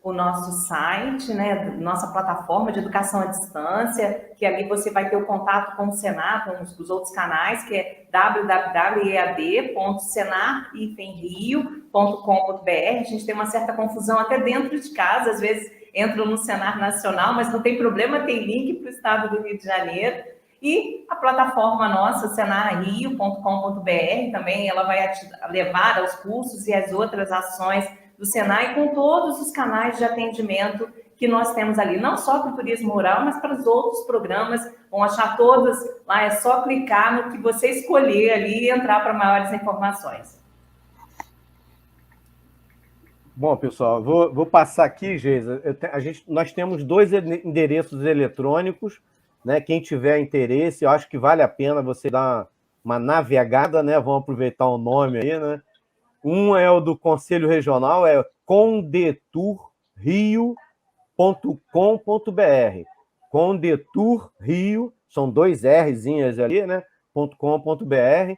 o nosso site, né, nossa plataforma de educação à distância, que ali você vai ter o contato com o Senar, com os outros canais, que é www.senar-rio.com.br. A gente tem uma certa confusão até dentro de casa, às vezes entram no Senar Nacional, mas não tem problema, tem link para o estado do Rio de Janeiro. E a plataforma nossa, senarrio.com.br, também ela vai levar aos cursos e às outras ações do Senai com todos os canais de atendimento que nós temos ali, não só para o turismo rural, mas para os outros programas, vão achar todas lá, é só clicar no que você escolher ali e entrar para maiores informações. Bom, pessoal, vou passar aqui, Geisa. Nós temos 2 endereços eletrônicos, né? Quem tiver interesse, eu acho que vale a pena você dar uma navegada, né? Vamos aproveitar o nome aí, né? Um é o do Conselho Regional, é condeturrio.com.br. Condeturrio, são 2 Rzinhas ali, né? .com.br.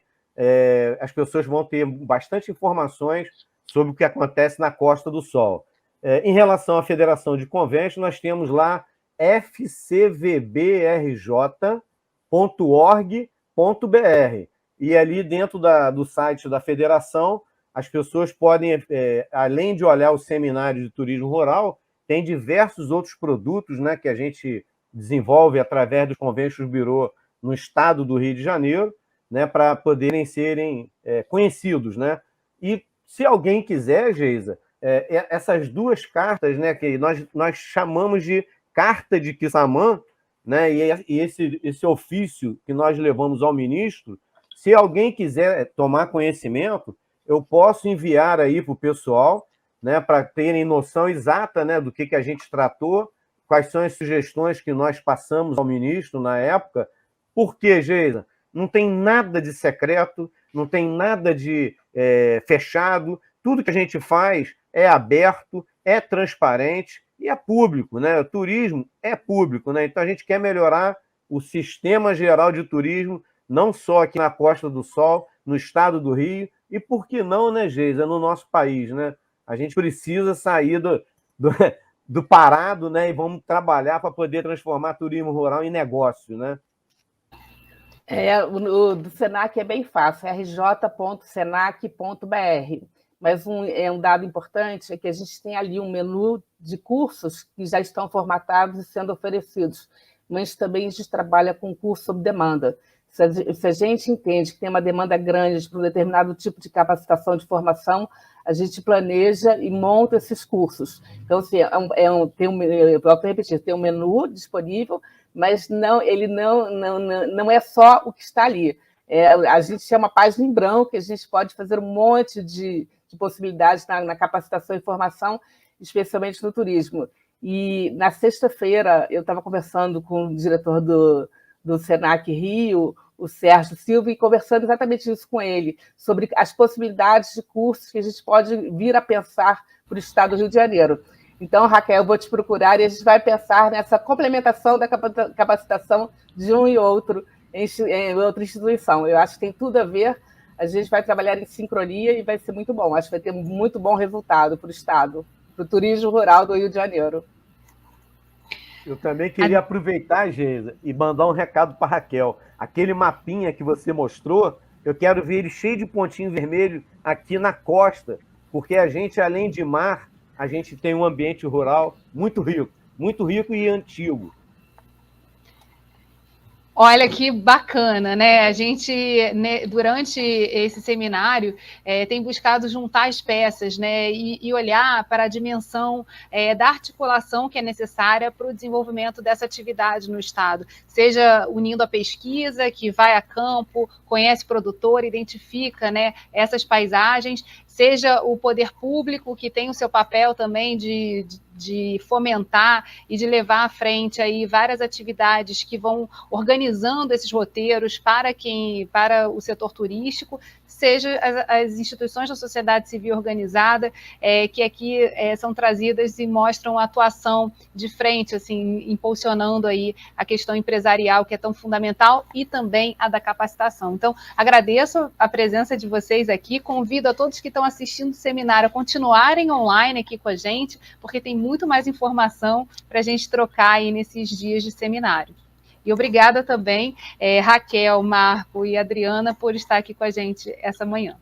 As pessoas vão ter bastante informações sobre o que acontece na Costa do Sol. Em relação à Federação de Convênios, nós temos lá fcvbrj.org.br. E ali dentro do site da Federação, as pessoas podem, além de olhar o seminário de turismo rural, tem diversos outros produtos, né, que a gente desenvolve através dos Convention Bureau no estado do Rio de Janeiro, né, para poderem serem conhecidos, né? E se alguém quiser, Geisa, essas 2 cartas, né, que nós chamamos de Carta de Quissamã, né, e esse ofício que nós levamos ao ministro, se alguém quiser tomar conhecimento, eu posso enviar aí para o pessoal, né, para terem noção exata, né, do que a gente tratou, quais são as sugestões que nós passamos ao ministro na época. Por quê, Geisa? Não tem nada de secreto, não tem nada de fechado, tudo que a gente faz é aberto, é transparente e é público, né? O turismo é público, né? Então a gente quer melhorar o sistema geral de turismo, não só aqui na Costa do Sol, no estado do Rio, e por que não, né, Geisa, no nosso país, né? A gente precisa sair do parado, né? E vamos trabalhar para poder transformar turismo rural em negócio, né? O do Senac é bem fácil, é rj.senac.br. Mas um dado importante é que a gente tem ali um menu de cursos que já estão formatados e sendo oferecidos, mas também a gente trabalha com curso sob demanda. Se a gente entende que tem uma demanda grande para um determinado tipo de capacitação, de formação, a gente planeja e monta esses cursos. Então, assim, eu volto a repetir, tem um menu disponível, mas ele não é só o que está ali. A gente tem uma página em branco, que a gente pode fazer um monte de possibilidades na capacitação e formação, especialmente no turismo. E na sexta-feira, eu estava conversando com o diretor do Senac Rio, o Sérgio Silva, e conversando exatamente isso com ele, sobre as possibilidades de cursos que a gente pode vir a pensar para o estado do Rio de Janeiro. Então, Raquel, eu vou te procurar e a gente vai pensar nessa complementação da capacitação de um e outro em outra instituição. Eu acho que tem tudo a ver, a gente vai trabalhar em sincronia e vai ser muito bom. Acho que vai ter muito bom resultado para o estado, para o turismo rural do Rio de Janeiro. Eu também queria aproveitar, Geisa, e mandar um recado para a Raquel. Aquele mapinha que você mostrou, eu quero ver ele cheio de pontinho vermelho aqui na costa, porque a gente, além de mar, a gente tem um ambiente rural muito rico e antigo. Olha que bacana, né? A gente, durante esse seminário, tem buscado juntar as peças, né? E olhar para a dimensão da articulação que é necessária para o desenvolvimento dessa atividade no Estado. Seja unindo a pesquisa, que vai a campo, conhece produtor, identifica, né, essas paisagens, seja o poder público, que tem o seu papel também de fomentar e de levar à frente aí várias atividades que vão organizando esses roteiros para o setor turístico, seja as instituições da sociedade civil organizada, que aqui são trazidas e mostram a atuação de frente, assim, impulsionando aí a questão empresarial, que é tão fundamental, e também a da capacitação. Então, agradeço a presença de vocês aqui, convido a todos que estão assistindo o seminário a continuarem online aqui com a gente, porque tem muito mais informação para a gente trocar aí nesses dias de seminário. E obrigada também, Raquel, Marco e Adriana, por estar aqui com a gente essa manhã.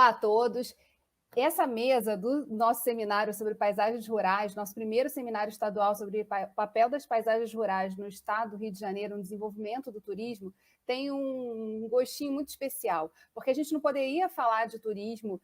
Olá a todos. Essa mesa do nosso seminário sobre paisagens rurais, nosso primeiro seminário estadual sobre o papel das paisagens rurais no estado do Rio de Janeiro no desenvolvimento do turismo, tem um gostinho muito especial, porque a gente não poderia falar de turismo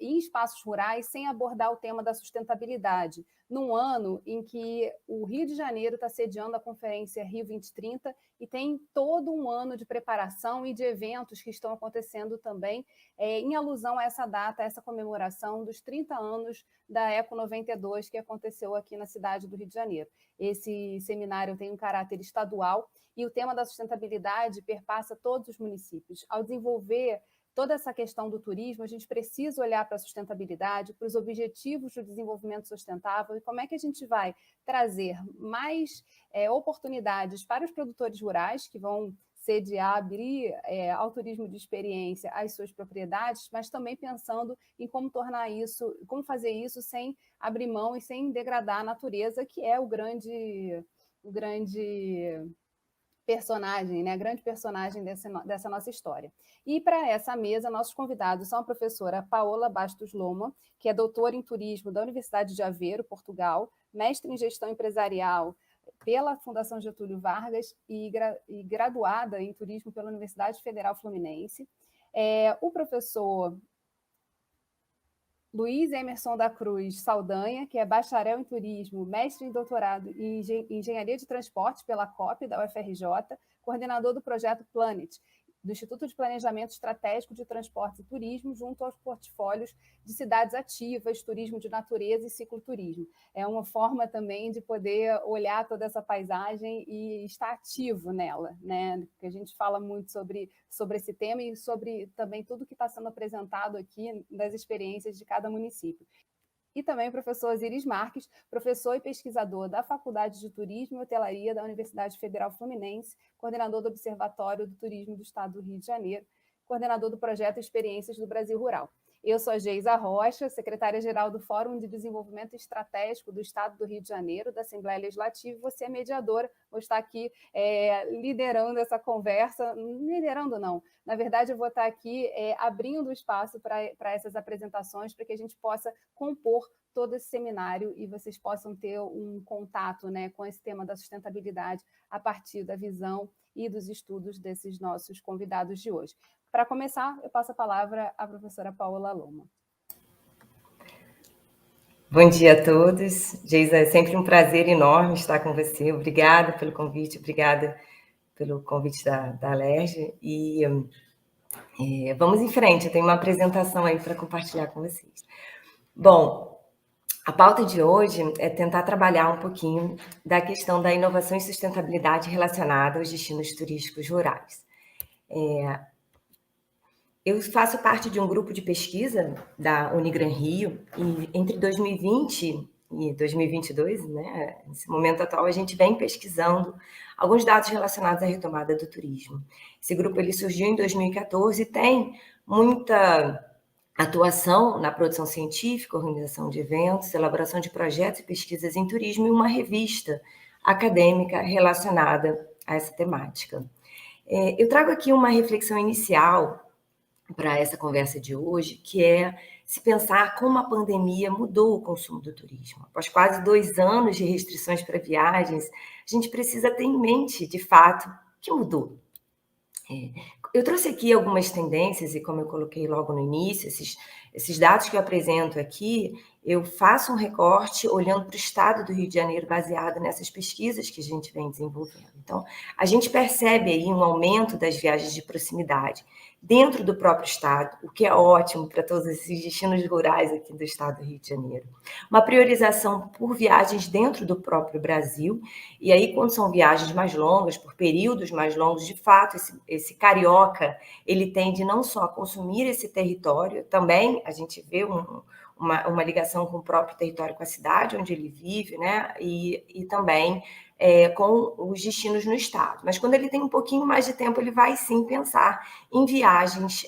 em espaços rurais sem abordar o tema da sustentabilidade, num ano em que o Rio de Janeiro está sediando a Conferência Rio 2030 e tem todo um ano de preparação e de eventos que estão acontecendo também em alusão a essa data, a essa comemoração dos 30 anos da Eco 92 que aconteceu aqui na cidade do Rio de Janeiro. Esse seminário tem um caráter estadual e o tema da sustentabilidade perpassa todos os municípios. Ao desenvolver toda essa questão do turismo, a gente precisa olhar para a sustentabilidade, para os objetivos do desenvolvimento sustentável e como é que a gente vai trazer mais oportunidades para os produtores rurais que vão sediar, abrir ao turismo de experiência as suas propriedades, mas também pensando em como tornar isso, como fazer isso sem abrir mão e sem degradar a natureza, que é o grande personagem, né? A grande personagem dessa nossa história. E para essa mesa, nossos convidados são a professora Paola Bastos Loma, que é doutora em turismo da Universidade de Aveiro, Portugal, mestre em gestão empresarial pela Fundação Getúlio Vargas e graduada em turismo pela Universidade Federal Fluminense. O professor Luiz Emerson da Cruz Saldanha, que é bacharel em turismo, mestre em doutorado em engenharia de transporte pela COP da UFRJ, coordenador do projeto Planet, do Instituto de Planejamento Estratégico de Transportes e Turismo, junto aos portfólios de cidades ativas, turismo de natureza e cicloturismo. É uma forma também de poder olhar toda essa paisagem e estar ativo nela, né? Porque a gente fala muito sobre esse tema e sobre também tudo que está sendo apresentado aqui das experiências de cada município. E também o professor Osiris Marques, professor e pesquisador da Faculdade de Turismo e Hotelaria da Universidade Federal Fluminense, coordenador do Observatório do Turismo do Estado do Rio de Janeiro, coordenador do projeto Experiências do Brasil Rural. Eu sou a Geisa Rocha, secretária-geral do Fórum de Desenvolvimento Estratégico do Estado do Rio de Janeiro, da Assembleia Legislativa, você é mediadora, vou estar aqui liderando essa conversa, liderando não, na verdade eu vou estar aqui abrindo espaço para essas apresentações, para que a gente possa compor todo esse seminário e vocês possam ter um contato, né, com esse tema da sustentabilidade a partir da visão e dos estudos desses nossos convidados de hoje. Para começar, eu passo a palavra à professora Paola Loma. Bom dia a todos. Geisa, é sempre um prazer enorme estar com você. Obrigada pelo convite, obrigada pelo convite da Alerj. E vamos em frente, eu tenho uma apresentação aí para compartilhar com vocês. Bom, a pauta de hoje é tentar trabalhar um pouquinho da questão da inovação e sustentabilidade relacionada aos destinos turísticos rurais. Eu faço parte de um grupo de pesquisa da Unigran Rio e entre 2020 e 2022, né, nesse momento atual, a gente vem pesquisando alguns dados relacionados à retomada do turismo. Esse grupo ele surgiu em 2014 e tem muita atuação na produção científica, organização de eventos, elaboração de projetos e pesquisas em turismo e uma revista acadêmica relacionada a essa temática. Eu trago aqui uma reflexão inicial para essa conversa de hoje, que é se pensar como a pandemia mudou o consumo do turismo. Após quase 2 anos de restrições para viagens, a gente precisa ter em mente, de fato, que mudou. Eu trouxe aqui algumas tendências, e como eu coloquei logo no início, esses dados que eu apresento aqui, eu faço um recorte olhando para o estado do Rio de Janeiro, baseado nessas pesquisas que a gente vem desenvolvendo. Então, a gente percebe aí um aumento das viagens de proximidade dentro do próprio estado, o que é ótimo para todos esses destinos rurais aqui do estado do Rio de Janeiro. Uma priorização por viagens dentro do próprio Brasil, e aí quando são viagens mais longas, por períodos mais longos, de fato, esse carioca, ele tende não só a consumir esse território, também a gente vê uma ligação com o próprio território, com a cidade onde ele vive, né? E também com os destinos no estado. Mas quando ele tem um pouquinho mais de tempo, ele vai sim pensar em viagens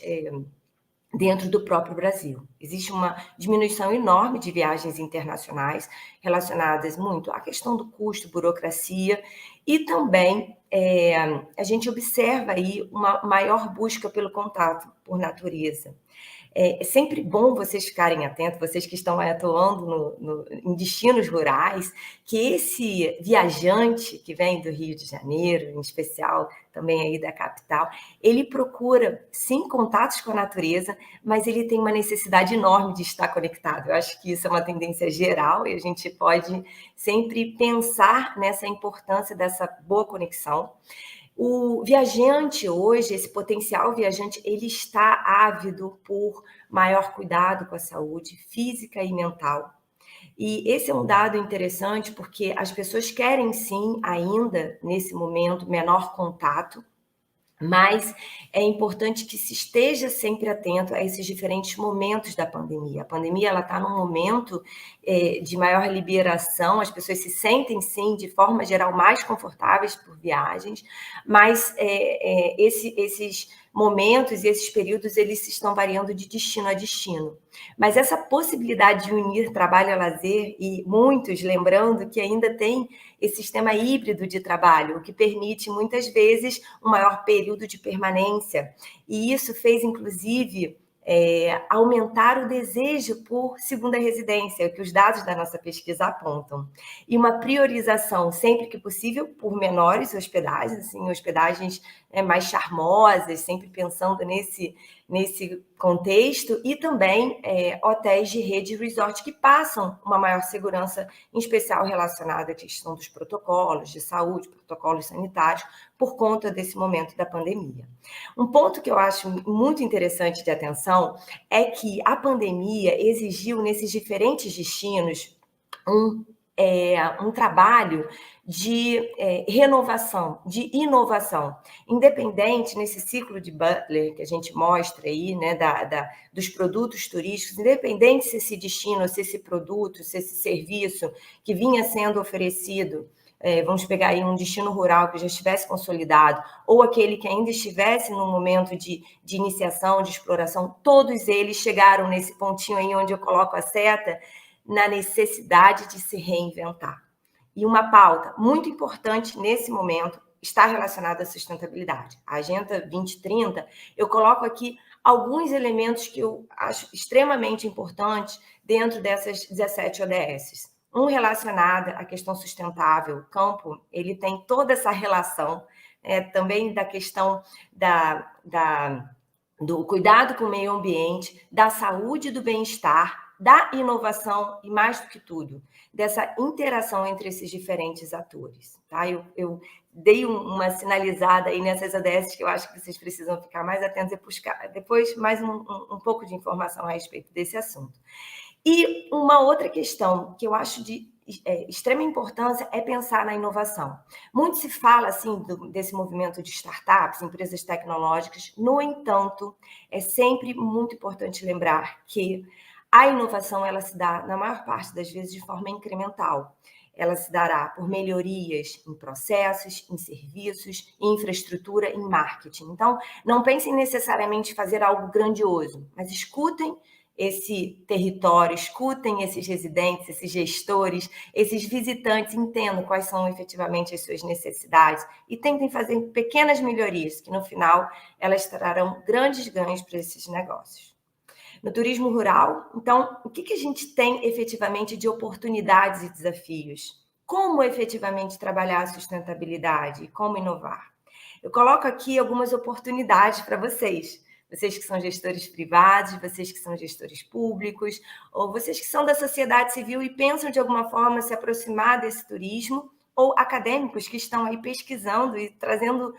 dentro do próprio Brasil. Existe uma diminuição enorme de viagens internacionais relacionadas muito à questão do custo, burocracia e também a gente observa aí uma maior busca pelo contato por natureza. É sempre bom vocês ficarem atentos, vocês que estão atuando em destinos rurais, que esse viajante que vem do Rio de Janeiro, em especial também aí da capital, ele procura, sim, contatos com a natureza, mas ele tem uma necessidade enorme de estar conectado. Eu acho que isso é uma tendência geral e a gente pode sempre pensar nessa importância dessa boa conexão. O viajante hoje, esse potencial viajante, ele está ávido por maior cuidado com a saúde física e mental. E esse é um dado interessante porque as pessoas querem sim, ainda nesse momento, menor contato, mas é importante que se esteja sempre atento a esses diferentes momentos da pandemia. A pandemia ela está num momento de maior liberação, as pessoas se sentem, sim, de forma geral, mais confortáveis por viagens, mas esses momentos e esses períodos, eles estão variando de destino a destino. Mas essa possibilidade de unir trabalho a lazer, e muitos lembrando que ainda tem esse sistema híbrido de trabalho, o que permite, muitas vezes, um maior período de permanência. E isso fez, inclusive, aumentar o desejo por segunda residência, que os dados da nossa pesquisa apontam. E uma priorização, sempre que possível, por menores hospedagens, assim, hospedagens mais charmosas, sempre pensando nesse contexto, e também hotéis de rede resort que passam uma maior segurança, em especial relacionada à questão dos protocolos de saúde, protocolos sanitários, por conta desse momento da pandemia. Um ponto que eu acho muito interessante de atenção é que a pandemia exigiu, nesses diferentes destinos, um trabalho de renovação, de inovação, independente nesse ciclo de Butler que a gente mostra aí, né, dos produtos turísticos, independente se esse destino, se esse produto, se esse serviço que vinha sendo oferecido, vamos pegar aí um destino rural que já estivesse consolidado, ou aquele que ainda estivesse no momento de iniciação, de exploração, todos eles chegaram nesse pontinho aí onde eu coloco a seta, na necessidade de se reinventar. E uma pauta muito importante nesse momento está relacionada à sustentabilidade. A Agenda 2030, eu coloco aqui alguns elementos que eu acho extremamente importantes dentro dessas 17 ODS. Um relacionado à questão sustentável. O campo, ele tem toda essa relação, também da questão do cuidado com o meio ambiente, da saúde e do bem-estar, da inovação e, mais do que tudo, dessa interação entre esses diferentes atores. Tá? Eu dei uma sinalizada aí nessas ODS que eu acho que vocês precisam ficar mais atentos e buscar depois mais um pouco de informação a respeito desse assunto. E uma outra questão que eu acho de extrema importância é pensar na inovação. Muito se fala assim desse movimento de startups, empresas tecnológicas, no entanto, é sempre muito importante lembrar que a inovação ela se dá, na maior parte das vezes, de forma incremental. Ela se dará por melhorias em processos, em serviços, em infraestrutura, em marketing. Então, não pensem necessariamente em fazer algo grandioso, mas escutem esse território, escutem esses residentes, esses gestores, esses visitantes, entendam quais são efetivamente as suas necessidades e tentem fazer pequenas melhorias, que no final elas trarão grandes ganhos para esses negócios. No turismo rural, então, o que a gente tem efetivamente de oportunidades e desafios? Como efetivamente trabalhar a sustentabilidade e como inovar? Eu coloco aqui algumas oportunidades para vocês que são gestores privados, vocês que são gestores públicos, ou vocês que são da sociedade civil e pensam de alguma forma se aproximar desse turismo, ou acadêmicos que estão aí pesquisando e trazendo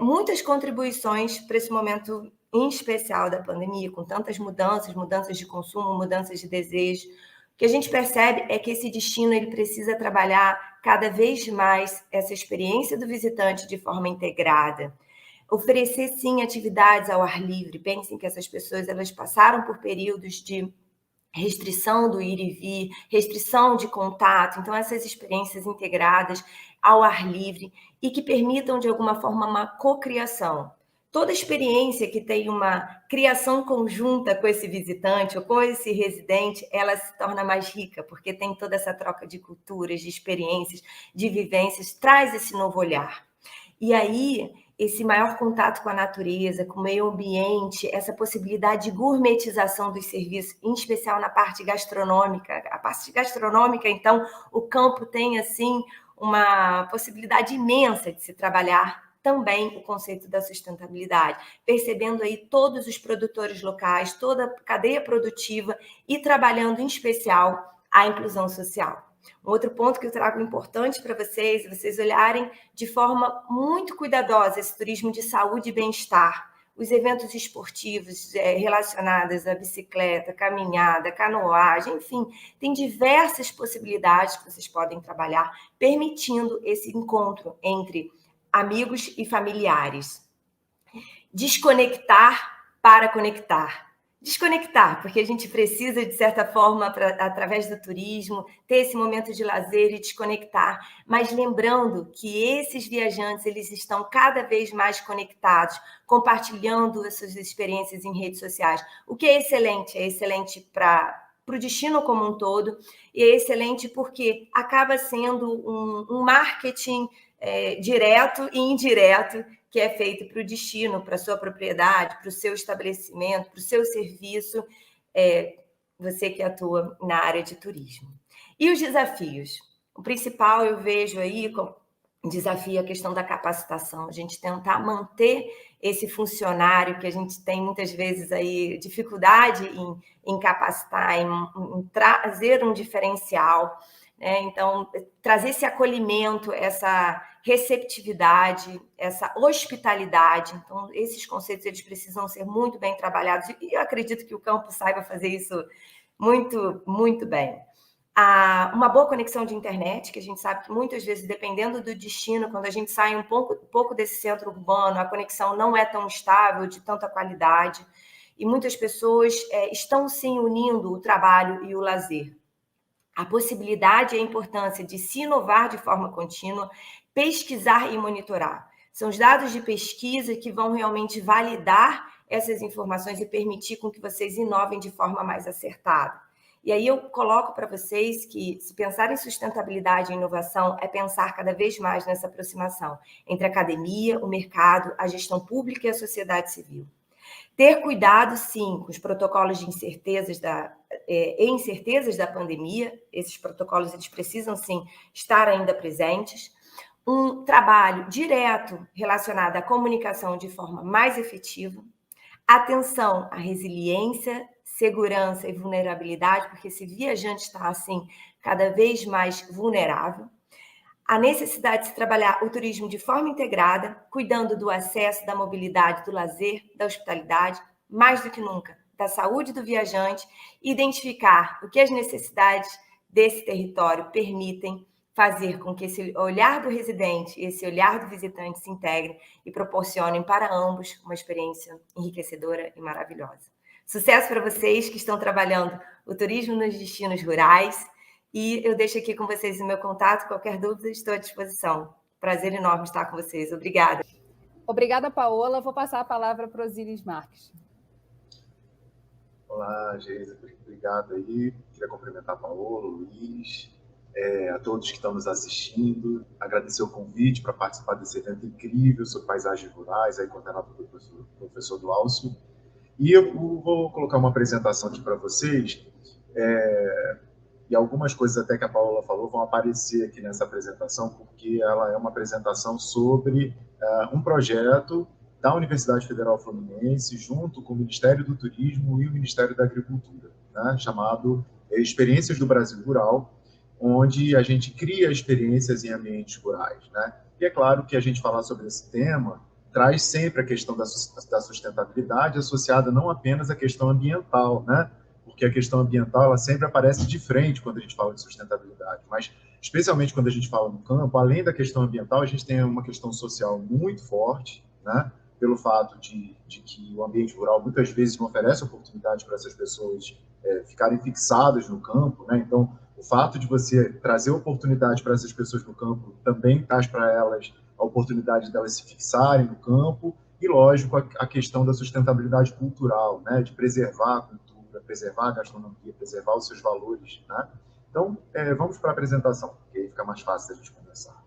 muitas contribuições para esse momento em especial da pandemia, com tantas mudanças de consumo, mudanças de desejo. O que a gente percebe é que esse destino ele precisa trabalhar cada vez mais essa experiência do visitante de forma integrada. Oferecer, sim, atividades ao ar livre. Pensem que essas pessoas elas passaram por períodos de restrição do ir e vir, restrição de contato. Então, essas experiências integradas ao ar livre e que permitam, de alguma forma, uma cocriação. Toda experiência que tem uma criação conjunta com esse visitante ou com esse residente, ela se torna mais rica, porque tem toda essa troca de culturas, de experiências, de vivências, traz esse novo olhar. E aí, esse maior contato com a natureza, com o meio ambiente, essa possibilidade de gourmetização dos serviços, em especial na parte gastronômica. A parte gastronômica, então, o campo tem, assim, uma possibilidade imensa de se trabalhar também o conceito da sustentabilidade, percebendo aí todos os produtores locais, toda a cadeia produtiva e trabalhando, em especial, a inclusão social. Um outro ponto que eu trago importante para vocês olharem de forma muito cuidadosa esse turismo de saúde e bem-estar, os eventos esportivos relacionados à bicicleta, caminhada, canoagem, enfim, tem diversas possibilidades que vocês podem trabalhar, permitindo esse encontro entre amigos e familiares. Desconectar para conectar. Desconectar, porque a gente precisa, de certa forma, através do turismo, ter esse momento de lazer e desconectar, mas lembrando que esses viajantes, eles estão cada vez mais conectados, compartilhando as suas experiências em redes sociais, o que é excelente para o destino como um todo, e é excelente porque acaba sendo um marketing direto e indireto, que é feito para o destino, para a sua propriedade, para o seu estabelecimento, para o seu serviço, você que atua na área de turismo. E os desafios? O principal, eu vejo aí, como desafio a questão da capacitação, a gente tentar manter esse funcionário que a gente tem muitas vezes aí dificuldade em capacitar, em trazer um diferencial, né? Então, trazer esse acolhimento, essa receptividade, essa hospitalidade. Então, esses conceitos eles precisam ser muito bem trabalhados e eu acredito que o campo saiba fazer isso muito, muito bem. Uma boa conexão de internet, que a gente sabe que muitas vezes, dependendo do destino, quando a gente sai um pouco desse centro urbano, a conexão não é tão estável, de tanta qualidade, e muitas pessoas estão, sim, unindo o trabalho e o lazer. A possibilidade e a importância de se inovar de forma contínua, pesquisar e monitorar. São os dados de pesquisa que vão realmente validar essas informações e permitir com que vocês inovem de forma mais acertada. E aí eu coloco para vocês que, se pensar em sustentabilidade e inovação, é pensar cada vez mais nessa aproximação entre a academia, o mercado, a gestão pública e a sociedade civil. Ter cuidado, sim, com os protocolos de incertezas da pandemia. Esses protocolos eles precisam, sim, estar ainda presentes. Um trabalho direto relacionado à comunicação de forma mais efetiva. Atenção à resiliência, segurança e vulnerabilidade, porque esse viajante está, assim, cada vez mais vulnerável. A necessidade de se trabalhar o turismo de forma integrada, cuidando do acesso, da mobilidade, do lazer, da hospitalidade, mais do que nunca, da saúde do viajante, identificar o que as necessidades desse território permitem fazer com que esse olhar do residente e esse olhar do visitante se integrem e proporcionem para ambos uma experiência enriquecedora e maravilhosa. Sucesso para vocês que estão trabalhando o turismo nos destinos rurais. E eu deixo aqui com vocês o meu contato. Qualquer dúvida, estou à disposição. Prazer enorme estar com vocês. Obrigada. Obrigada, Paola. Vou passar a palavra para o Osíris Marques. Olá, Geisa. Obrigado aí. Queria cumprimentar a Paola, o Luiz, a todos que estão nos assistindo. Agradecer o convite para participar desse evento incrível sobre paisagens rurais, aí coordenado pelo professor Glaucio. E eu vou colocar uma apresentação aqui para vocês. E algumas coisas até que a Paola falou vão aparecer aqui nessa apresentação, porque ela é uma apresentação sobre um projeto da Universidade Federal Fluminense, junto com o Ministério do Turismo e o Ministério da Agricultura, né, chamado Experiências do Brasil Rural, onde a gente cria experiências em ambientes rurais, né? E é claro que a gente falar sobre esse tema traz sempre a questão da sustentabilidade associada não apenas à questão ambiental, né? Porque a questão ambiental ela sempre aparece de frente quando a gente fala de sustentabilidade, mas especialmente quando a gente fala no campo, além da questão ambiental, a gente tem uma questão social muito forte, né? Pelo fato de que o ambiente rural muitas vezes não oferece oportunidade para essas pessoas ficarem fixadas no campo, né? Então, o fato de você trazer oportunidade para essas pessoas no campo também traz para elas a oportunidade delas se fixarem no campo e, lógico, a questão da sustentabilidade cultural, né? De preservar a cultura, preservar a gastronomia, preservar os seus valores, né? Então, vamos para a apresentação, porque aí fica mais fácil a gente conversar.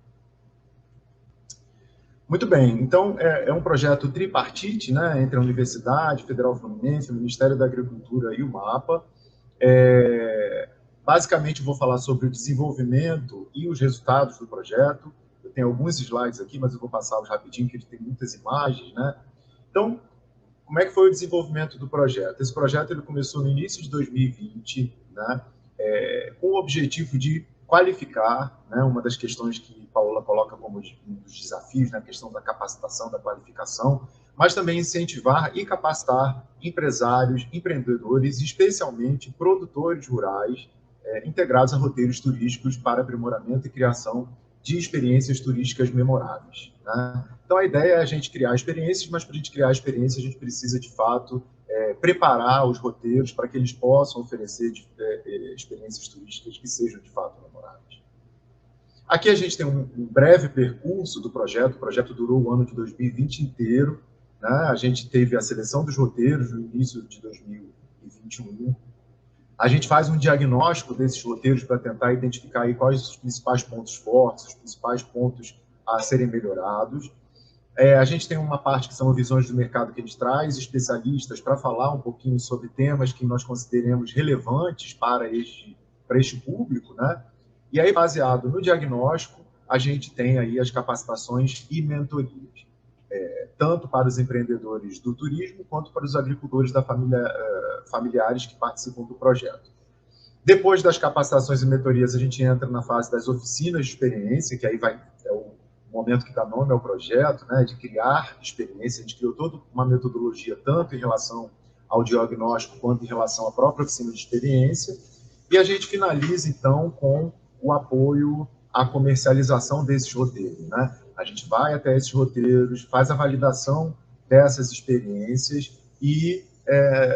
Muito bem, então é um projeto tripartite, né, entre a Universidade Federal Fluminense, o Ministério da Agricultura e o MAPA. Basicamente, vou falar sobre o desenvolvimento e os resultados do projeto. Eu tenho alguns slides aqui, mas eu vou passá-los rapidinho, porque ele tem muitas imagens, né? Então, como é que foi o desenvolvimento do projeto? Esse projeto ele começou no início de 2020, né, com o objetivo de qualificar, né, uma das questões que Paola coloca como um dos desafios, na questão da capacitação, da qualificação, mas também incentivar e capacitar empresários, empreendedores, especialmente produtores rurais, integrados a roteiros turísticos para aprimoramento e criação de experiências turísticas memoráveis, né? Então, a ideia é a gente criar experiências, mas para a gente criar experiências, a gente precisa, de fato, preparar os roteiros para que eles possam oferecer experiências turísticas que sejam, de fato, memoráveis. Aqui a gente tem um breve percurso do projeto. O projeto durou o ano de 2020 inteiro, né? A gente teve a seleção dos roteiros no início de 2021. A gente faz um diagnóstico desses roteiros para tentar identificar aí quais os principais pontos fortes, os principais pontos a serem melhorados. A gente tem uma parte que são visões do mercado que a gente traz especialistas para falar um pouquinho sobre temas que nós consideremos relevantes para este público, né? E aí, baseado no diagnóstico, a gente tem aí as capacitações e mentorias, tanto para os empreendedores do turismo quanto para os agricultores da familiares que participam do projeto. Depois das capacitações e mentorias, a gente entra na fase das oficinas de experiência, que aí é o momento que dá nome ao projeto, né, de criar experiência. A gente criou toda uma metodologia, tanto em relação ao diagnóstico, quanto em relação à própria oficina de experiência. E a gente finaliza, então, com o apoio à comercialização desses roteiros, né? A gente vai até esses roteiros, faz a validação dessas experiências e,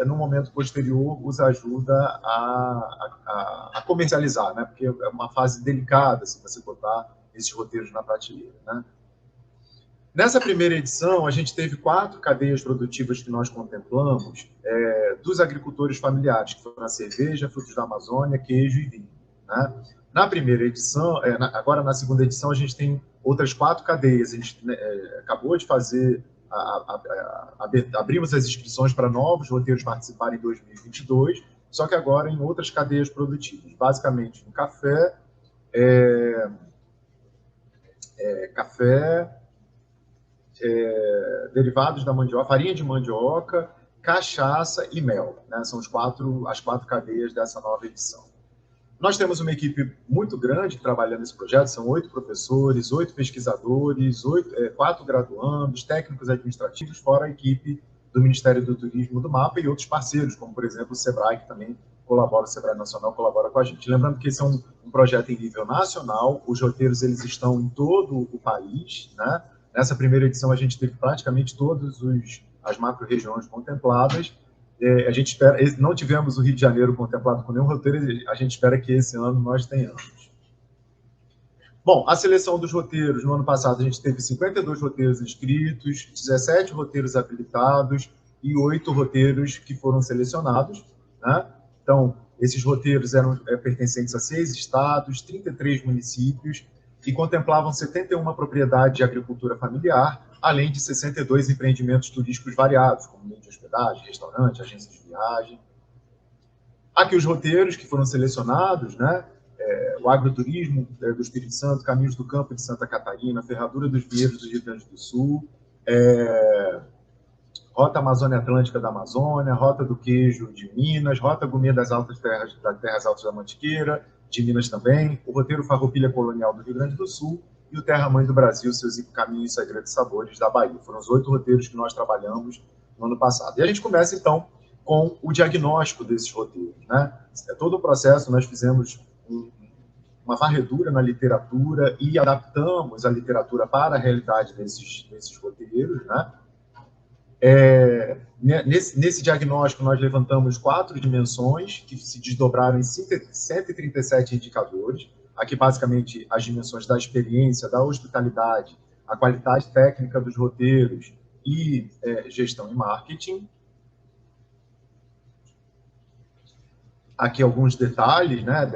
no momento posterior, os ajuda a comercializar, né? Porque é uma fase delicada se você botar esses roteiros na prateleira, né? Nessa primeira edição, a gente teve 4 cadeias produtivas que nós contemplamos, dos agricultores familiares, que foram a cerveja, frutos da Amazônia, queijo e vinho, né? Na primeira edição, agora na segunda edição, a gente tem outras 4 cadeias. A gente acabou de fazer, abrimos as inscrições para novos roteiros participarem em 2022, só que agora em outras cadeias produtivas, basicamente no café, derivados da mandioca, farinha de mandioca, cachaça e mel, né? São as 4 cadeias dessa nova edição. Nós temos uma equipe muito grande trabalhando nesse projeto, são 8 professores, 8 pesquisadores, 4 graduandos, técnicos administrativos, fora a equipe do Ministério do Turismo do MAPA e outros parceiros, como, por exemplo, o SEBRAE, que também colabora, o SEBRAE Nacional colabora com a gente. Lembrando que esse é um projeto em nível nacional, os roteiros eles estão em todo o país, né? Nessa primeira edição, a gente teve praticamente todas as macro-regiões contempladas. A gente espera, não tivemos o Rio de Janeiro contemplado com nenhum roteiro, a gente espera que esse ano nós tenhamos. Bom, a seleção dos roteiros, no ano passado a gente teve 52 roteiros inscritos, 17 roteiros habilitados e 8 roteiros que foram selecionados, né? Então, esses roteiros eram pertencentes a 6 estados, 33 municípios e contemplavam 71 propriedades de agricultura familiar, além de 62 empreendimentos turísticos variados, como meio de hospedagem, restaurante, agência de viagem. Aqui os roteiros que foram selecionados, né? O agroturismo do Espírito Santo, Caminhos do Campo de Santa Catarina, Ferradura dos Vinhedos do Rio Grande do Sul, Rota Amazônia Atlântica da Amazônia, Rota do Queijo de Minas, Rota Gourmet das Terras Altas da Mantiqueira, de Minas também, o roteiro Farroupilha Colonial do Rio Grande do Sul e o Terra Mãe do Brasil, Seus Caminhos e Segredos Sabores da Bahia. Foram os 8 roteiros que nós trabalhamos no ano passado. E a gente começa, então, com o diagnóstico desses roteiros, né? Todo o processo, nós fizemos uma varredura na literatura e adaptamos a literatura para a realidade desses roteiros, né? Nesse diagnóstico, nós levantamos 4 dimensões que se desdobraram em 137 indicadores. Aqui, basicamente, as dimensões da experiência, da hospitalidade, a qualidade técnica dos roteiros e gestão e marketing. Aqui alguns detalhes, né,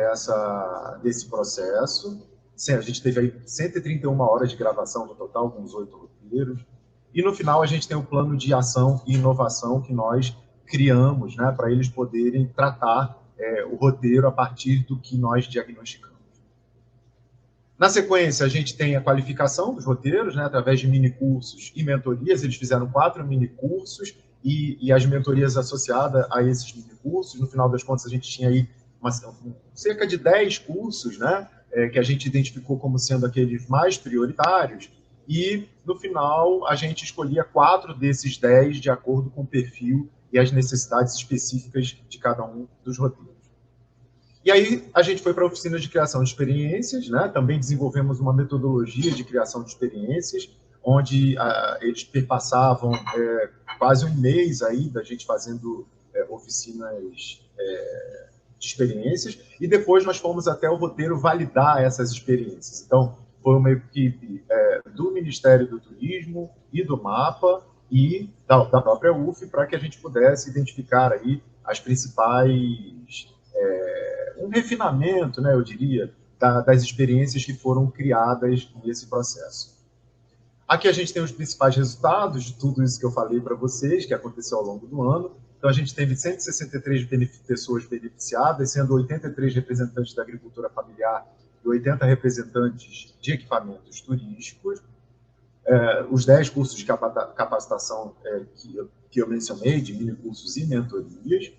desse processo. A gente teve aí 131 horas de gravação no total, com os 8 roteiros. E no final a gente tem o plano de ação e inovação que nós criamos, né, para eles poderem tratar o roteiro a partir do que nós diagnosticamos. Na sequência, a gente tem a qualificação dos roteiros, né, através de minicursos e mentorias. Eles fizeram 4 minicursos e as mentorias associadas a esses minicursos. No final das contas, a gente tinha aí cerca de 10 cursos, né, que a gente identificou como sendo aqueles mais prioritários. E, no final, a gente escolhia 4 desses 10 de acordo com o perfil e as necessidades específicas de cada um dos roteiros. E aí a gente foi para a oficina de criação de experiências, né? Também desenvolvemos uma metodologia de criação de experiências, onde eles perpassavam quase um mês aí da gente fazendo oficinas de experiências, e depois nós fomos até o roteiro validar essas experiências. Então, foi uma equipe do Ministério do Turismo e do MAPA e da própria UF, para que a gente pudesse identificar aí as principais... um refinamento, né, eu diria, das experiências que foram criadas nesse processo. Aqui a gente tem os principais resultados de tudo isso que eu falei para vocês, que aconteceu ao longo do ano. Então, a gente teve 163 pessoas beneficiadas, sendo 83 representantes da agricultura familiar e 80 representantes de equipamentos turísticos. Os 10 cursos de capacitação que eu mencionei, de minicursos e mentorias.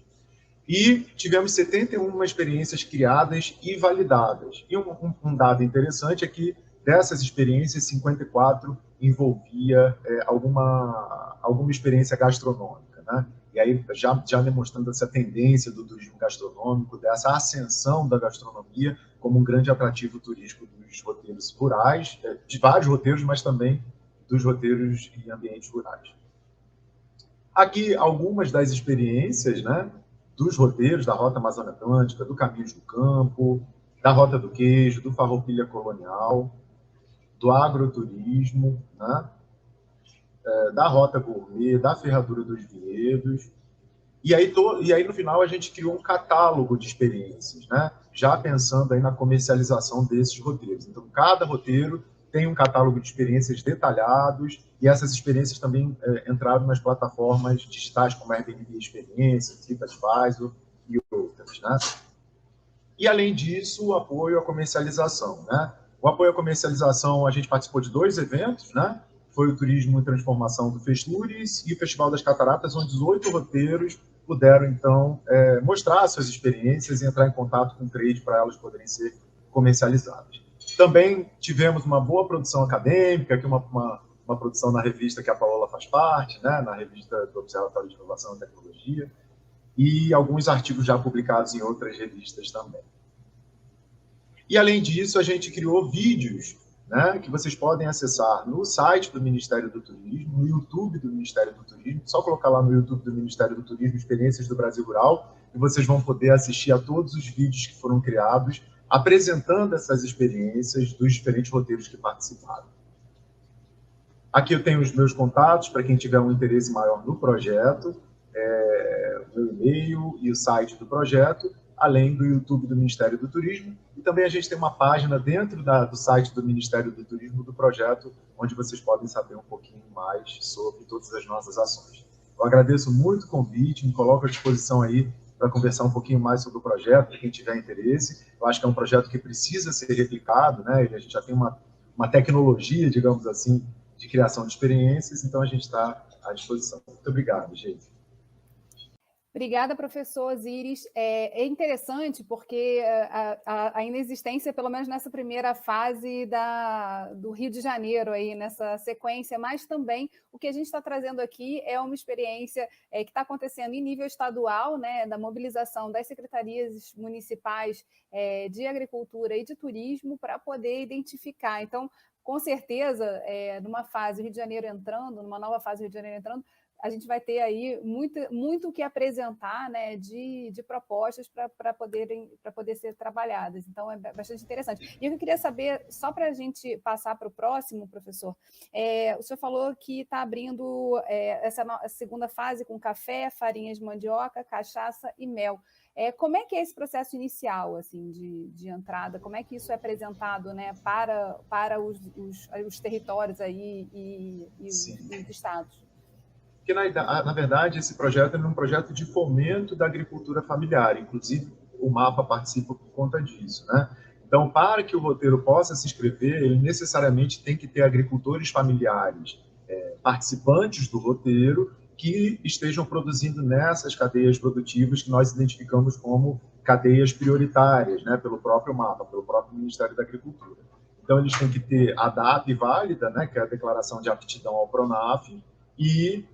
E tivemos 71 experiências criadas e validadas. E um dado interessante é que dessas experiências, 54 envolvia alguma experiência gastronômica, né? E aí já demonstrando essa tendência do turismo gastronômico, dessa ascensão da gastronomia como um grande atrativo turístico dos roteiros rurais, de vários roteiros, mas também dos roteiros em ambientes rurais. Aqui algumas das experiências, né, dos roteiros da Rota Amazônia Atlântica, do Caminhos do Campo, da Rota do Queijo, do Farroupilha Colonial, do agroturismo, né? Da Rota Gourmet, da Ferradura dos Vinhedos. E aí, no final, a gente criou um catálogo de experiências, né? Já pensando aí na comercialização desses roteiros. Então, cada roteiro tem um catálogo de experiências detalhados, e essas experiências também entraram nas plataformas digitais como Airbnb Experiência, TripAdvisor e outras, né? E, além disso, o apoio à comercialização, né? O apoio à comercialização, a gente participou de 2 eventos, né? Foi o Turismo em Transformação do Festures e o Festival das Cataratas, onde os 8 roteiros puderam, então, mostrar suas experiências e entrar em contato com o trade para elas poderem ser comercializadas. Também tivemos uma boa produção acadêmica, que é uma produção na revista que a Paola faz parte, né? Na revista do Observatório de Inovação e Tecnologia, e alguns artigos já publicados em outras revistas também. E, além disso, a gente criou vídeos, né, que vocês podem acessar no site do Ministério do Turismo, no YouTube do Ministério do Turismo. Só colocar lá no YouTube do Ministério do Turismo Experiências do Brasil Rural, e vocês vão poder assistir a todos os vídeos que foram criados, apresentando essas experiências dos diferentes roteiros que participaram. Aqui eu tenho os meus contatos, para quem tiver um interesse maior no projeto, o meu e-mail e o site do projeto, além do YouTube do Ministério do Turismo. E também a gente tem uma página dentro do site do Ministério do Turismo do projeto, onde vocês podem saber um pouquinho mais sobre todas as nossas ações. Eu agradeço muito o convite, me coloco à disposição aí para conversar um pouquinho mais sobre o projeto, para quem tiver interesse. Eu acho que é um projeto que precisa ser replicado, né? A gente já tem uma tecnologia, digamos assim, de criação de experiências, então a gente está à disposição. Muito obrigado, gente. Obrigada, professor Osiris. É interessante porque a inexistência, pelo menos nessa primeira fase do Rio de Janeiro, aí, nessa sequência, mas também o que a gente está trazendo aqui é uma experiência que está acontecendo em nível estadual, né, da mobilização das secretarias municipais de agricultura e de turismo para poder identificar. Então, com certeza, numa fase Rio de Janeiro entrando, numa nova fase Rio de Janeiro entrando, a gente vai ter aí muito o que apresentar, né, de propostas para poder ser trabalhadas. Então, é bastante interessante. E eu queria saber, só para a gente passar para o próximo, professor, o senhor falou que está abrindo essa segunda fase com café, farinha de mandioca, cachaça e mel. Como é que é esse processo inicial assim, de entrada? Como é que isso é apresentado, né, para os territórios aí e os estados? Porque, na verdade, esse projeto é um projeto de fomento da agricultura familiar, inclusive o MAPA participa por conta disso, né? Então, para que o roteiro possa se inscrever, ele necessariamente tem que ter agricultores familiares participantes do roteiro que estejam produzindo nessas cadeias produtivas que nós identificamos como cadeias prioritárias, né, pelo próprio MAPA, pelo próprio Ministério da Agricultura. Então, eles têm que ter a DAP válida, né, que é a declaração de aptidão ao PRONAF, e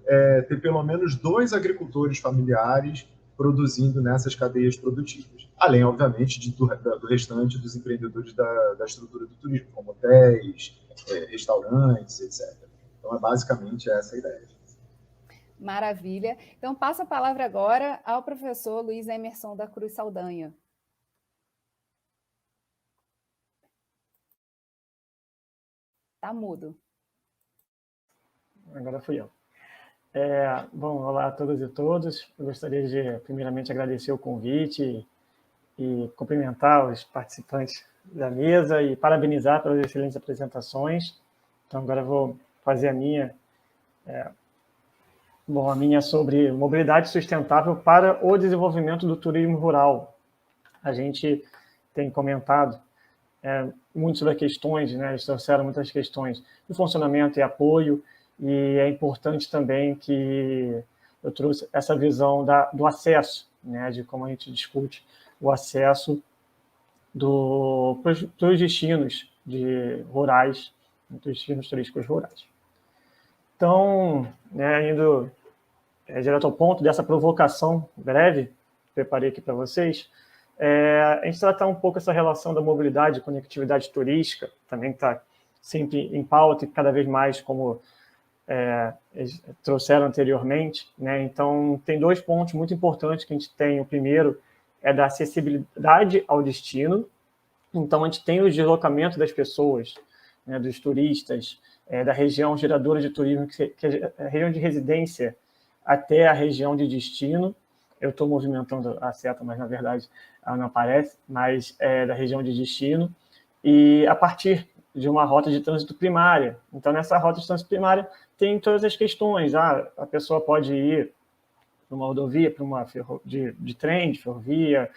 ter pelo menos 2 agricultores familiares produzindo nessas cadeias produtivas. Além, obviamente, do restante dos empreendedores da estrutura do turismo, como hotéis, restaurantes, etc. Então, basicamente essa a ideia. Maravilha. Então, passo a palavra agora ao professor Luiz Emerson da Cruz Saldanha. Está mudo. Agora fui eu. Bom, olá a todas e todos. Eu gostaria de, primeiramente, agradecer o convite e cumprimentar os participantes da mesa e parabenizar pelas excelentes apresentações. Então, agora eu vou fazer a minha. A minha é sobre mobilidade sustentável para o desenvolvimento do turismo rural. A gente tem comentado muito sobre as questões, né? Eles trouxeram muitas questões de funcionamento e apoio, e é importante também que eu trouxe essa visão do acesso, né? De como a gente discute o acesso para os destinos rurais, dos destinos turísticos rurais. Então, né, indo direto ao ponto dessa provocação breve, que preparei aqui para vocês, a gente tratar um pouco essa relação da mobilidade e conectividade turística, também está sempre em pauta e cada vez mais, como eles trouxeram anteriormente, né? Então, tem 2 pontos muito importantes que a gente tem. O primeiro é da acessibilidade ao destino. Então, a gente tem o deslocamento das pessoas, né, dos turistas, da região geradora de turismo, que é a região de residência, até a região de destino. Eu estou movimentando a seta, mas, na verdade, ela não aparece, mas da região de destino, e a partir de uma rota de trânsito primária. Então, nessa rota de trânsito primária, tem todas as questões. A pessoa pode ir para uma rodovia, para uma de trem, de ferrovia,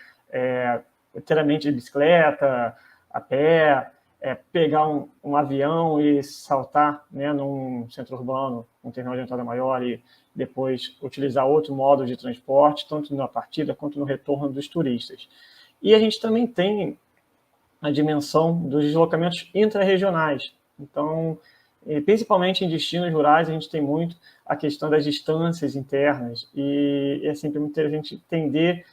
inteiramente de bicicleta, a pé, pegar um avião e saltar, né, num centro urbano, um terminal de entrada maior, e depois utilizar outro modo de transporte, tanto na partida quanto no retorno dos turistas. E a gente também tem a dimensão dos deslocamentos intra-regionais. Então, principalmente em destinos rurais, a gente tem muito a questão das distâncias internas, e é sempre muito interessante entender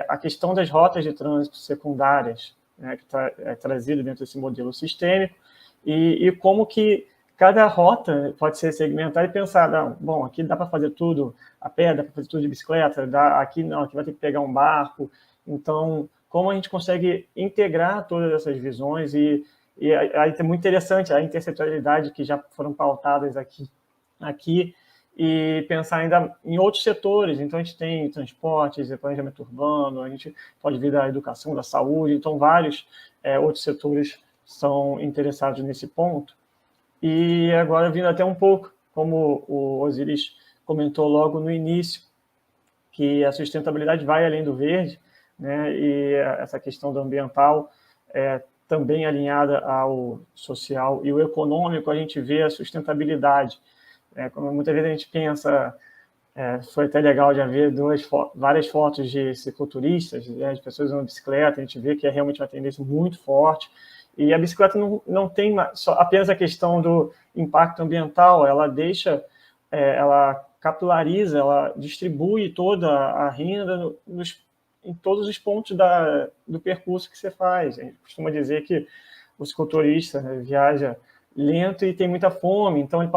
a questão das rotas de trânsito secundárias, né, que está trazido dentro desse modelo sistêmico, e como que cada rota pode ser segmentada e pensada, bom, aqui dá para fazer tudo a pé, dá para fazer tudo de bicicleta, aqui não, aqui vai ter que pegar um barco. Então, como a gente consegue integrar todas essas visões, e aí é muito interessante a intersetorialidade que já foram pautadas aqui, e pensar ainda em outros setores. Então, a gente tem transportes, planejamento urbano, a gente pode vir da educação, da saúde, então vários outros setores são interessados nesse ponto. E agora, vindo até um pouco, como o Osiris comentou logo no início, que a sustentabilidade vai além do verde, né? E essa questão do ambiental também alinhada ao social e o econômico. A gente vê a sustentabilidade. Como muitas vezes a gente pensa, foi até legal de ver várias fotos de cicloturistas, de pessoas andando de bicicleta. A gente vê que é realmente uma tendência muito forte. E a bicicleta não tem só apenas a questão do impacto ambiental, ela ela capilariza, ela distribui toda a renda em todos os pontos do percurso que você faz. A gente costuma dizer que o cicloturista, né, viaja lento e tem muita fome, então ele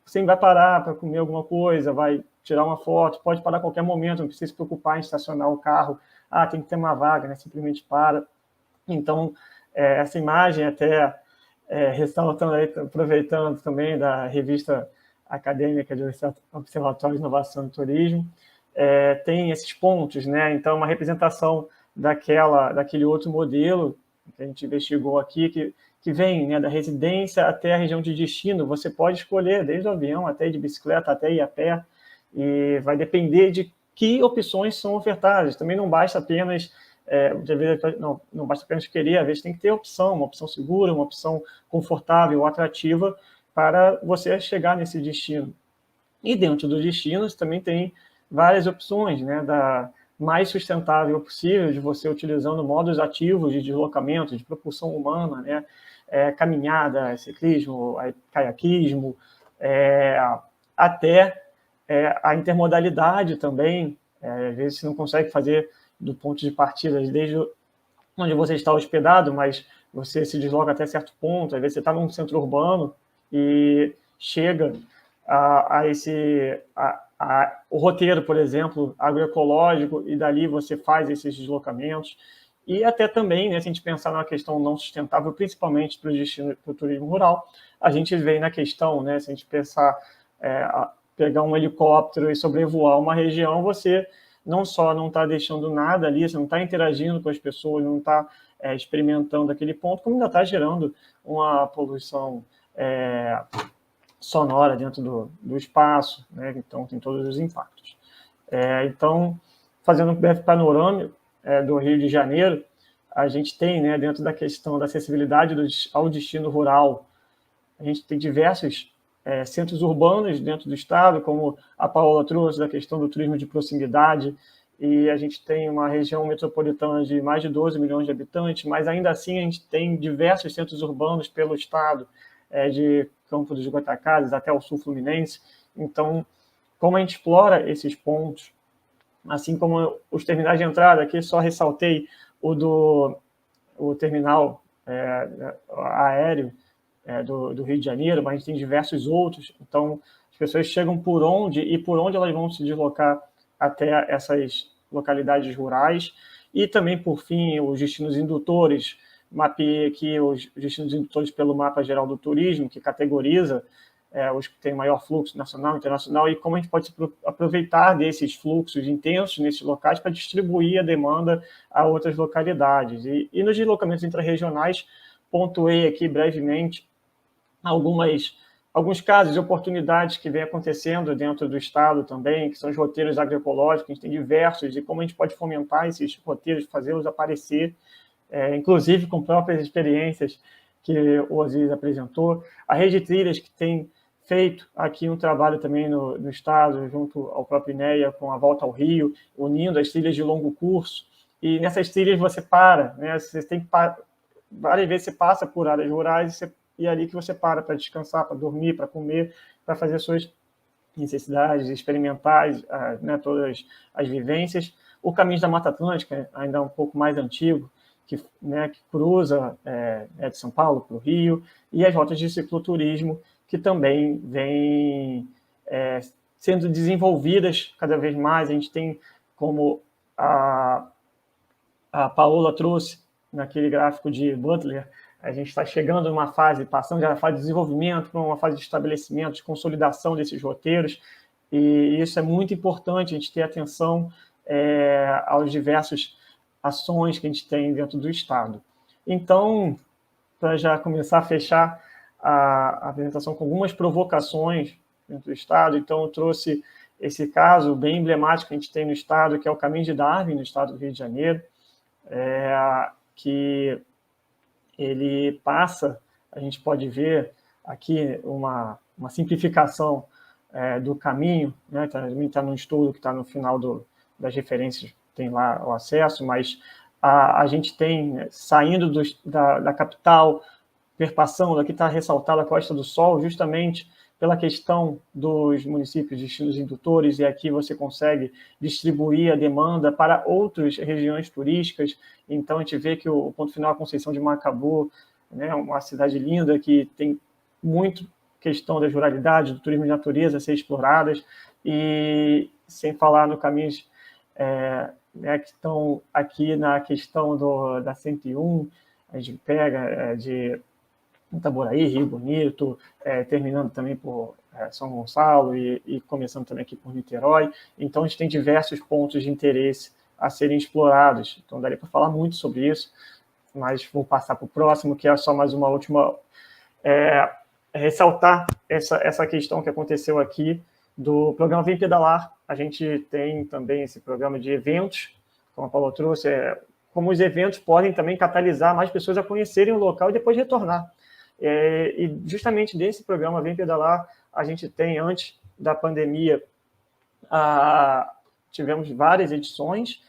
sempre vai parar para comer alguma coisa, vai tirar uma foto, pode parar a qualquer momento, não precisa se preocupar em estacionar o carro, tem que ter uma vaga, né, simplesmente para. Então, essa imagem até ressaltando aí, aproveitando também da revista acadêmica de Observatório de Inovação e Turismo, tem esses pontos, né? Então, uma representação daquele outro modelo que a gente investigou aqui, que vem, né, da residência até a região de destino. Você pode escolher desde o avião até ir de bicicleta, até ir a pé, e vai depender de que opções são ofertadas. Também não basta apenas não basta apenas querer, às vezes tem que ter opção, uma opção segura, uma opção confortável, atrativa, para você chegar nesse destino. E dentro dos destinos também tem várias opções, né, da mais sustentável possível, de você utilizando modos ativos de deslocamento, de propulsão humana, né, caminhada, ciclismo, caiaquismo, até a intermodalidade também. Às vezes você não consegue fazer do ponto de partida desde onde você está hospedado, mas você se desloca até certo ponto. Às vezes você está num centro urbano e chega o roteiro, por exemplo, agroecológico, e dali você faz esses deslocamentos. E até também, né, se a gente pensar na questão não sustentável, principalmente para o turismo rural, a gente vê na questão, né, se a gente pensar, pegar um helicóptero e sobrevoar uma região, você não só não está deixando nada ali, você não está interagindo com as pessoas, não está experimentando aquele ponto, como ainda está gerando uma poluição sonora dentro do espaço, né? Então tem todos os impactos. Então, fazendo um breve panorama do Rio de Janeiro, a gente tem, né, dentro da questão da acessibilidade ao destino rural, a gente tem diversos centros urbanos dentro do estado, como a Paola trouxe, da questão do turismo de proximidade, e a gente tem uma região metropolitana de mais de 12 milhões de habitantes, mas ainda assim a gente tem diversos centros urbanos pelo estado, de Campo dos Goitacazes até o sul fluminense. Então, como a gente explora esses pontos, assim como os terminais de entrada, aqui só ressaltei o terminal aéreo do Rio de Janeiro, mas a gente tem diversos outros. Então, as pessoas chegam por onde elas vão se deslocar até essas localidades rurais. E também, por fim, os destinos indutores. Mapeei aqui os destinos indutores pelo Mapa Geral do Turismo, que categoriza os que têm maior fluxo nacional e internacional, e como a gente pode aproveitar desses fluxos intensos nesses locais para distribuir a demanda a outras localidades. E nos deslocamentos intrarregionais, pontuei aqui brevemente alguns casos de oportunidades que vem acontecendo dentro do estado também, que são os roteiros agroecológicos. A gente tem diversos, e como a gente pode fomentar esses roteiros, fazê-los aparecer, inclusive com próprias experiências que o Osiris apresentou. A Rede Trilhas, que tem feito aqui um trabalho também no estado, junto ao próprio INEA, com a Volta ao Rio, unindo as trilhas de longo curso. E nessas trilhas você para, né? Você tem que várias vezes você passa por áreas rurais e é ali que você para descansar, para dormir, para comer, para fazer suas necessidades, experimentar, né, todas as vivências. O Caminho da Mata Atlântica, ainda um pouco mais antigo, que cruza de São Paulo para o Rio, e as rotas de cicloturismo, que também vêm sendo desenvolvidas cada vez mais. A gente tem, como a Paola trouxe naquele gráfico de Butler, a gente está chegando numa fase, passando da fase de desenvolvimento para uma fase de estabelecimento, de consolidação desses roteiros, e isso é muito importante, a gente ter atenção aos diversos ações que a gente tem dentro do estado. Então, para já começar a fechar a apresentação com algumas provocações dentro do estado, então eu trouxe esse caso bem emblemático que a gente tem no estado, que é o Caminho de Darwin, no estado do Rio de Janeiro, que ele passa, a gente pode ver aqui uma simplificação do caminho, né? Também está no estudo que está no final das referências, tem lá o acesso, mas a gente tem, né, saindo da capital, perpassando, aqui está ressaltada a Costa do Sol, justamente pela questão dos municípios de destinos indutores, e aqui você consegue distribuir a demanda para outras regiões turísticas. Então, a gente vê que o ponto final é a Conceição de Macabu, né, uma cidade linda que tem muito questão das ruralidades, do turismo de natureza a ser exploradas, e sem falar no caminhos né, que estão aqui na questão da 101, a gente pega de Itaboraí, Rio Bonito, terminando também por São Gonçalo e começando também aqui por Niterói. Então, a gente tem diversos pontos de interesse a serem explorados. Então, daria para falar muito sobre isso, mas vou passar para o próximo, que é só mais uma última... ressaltar essa questão que aconteceu aqui do programa Vem Pedalar. A gente tem também esse programa de eventos, como a Paula trouxe, como os eventos podem também catalisar mais pessoas a conhecerem o local e depois retornar. E justamente desse programa Vem Pedalar, a gente tem, antes da pandemia, tivemos várias edições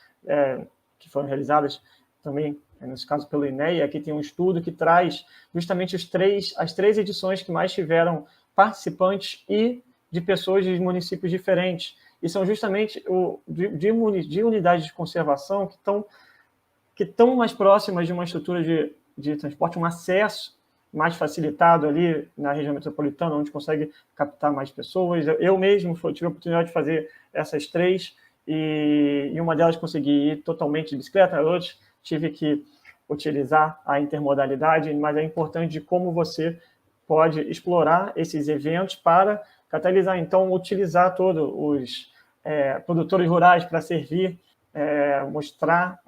que foram realizadas também, nesse caso pelo INEA, e aqui tem um estudo que traz justamente as três edições que mais tiveram participantes e de pessoas de municípios diferentes. E são justamente de unidades de conservação que estão mais próximas de uma estrutura de transporte, um acesso mais facilitado ali na região metropolitana, onde consegue captar mais pessoas. Eu mesmo tive a oportunidade de fazer essas três, e uma delas consegui ir totalmente de bicicleta, outras tive que utilizar a intermodalidade, mas é importante de como você pode explorar esses eventos para catalisar, então, utilizar todos os produtores rurais para servir, mostrar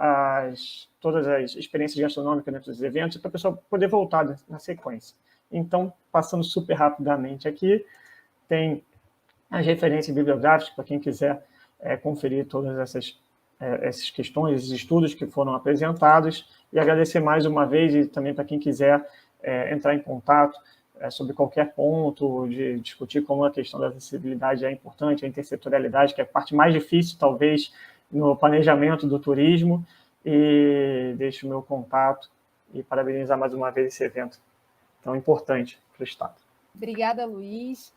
todas as experiências gastronômicas dentro dos eventos, para a pessoa poder voltar na sequência. Então, passando super rapidamente aqui, tem as referências bibliográficas para quem quiser conferir todas essas questões, esses estudos que foram apresentados, e agradecer mais uma vez, e também para quem quiser entrar em contato sobre qualquer ponto, de discutir como a questão da acessibilidade é importante, a intersetorialidade, que é a parte mais difícil, talvez, no planejamento do turismo, e deixo o meu contato e parabenizar mais uma vez esse evento tão importante para o Estado. Obrigada, Luiz.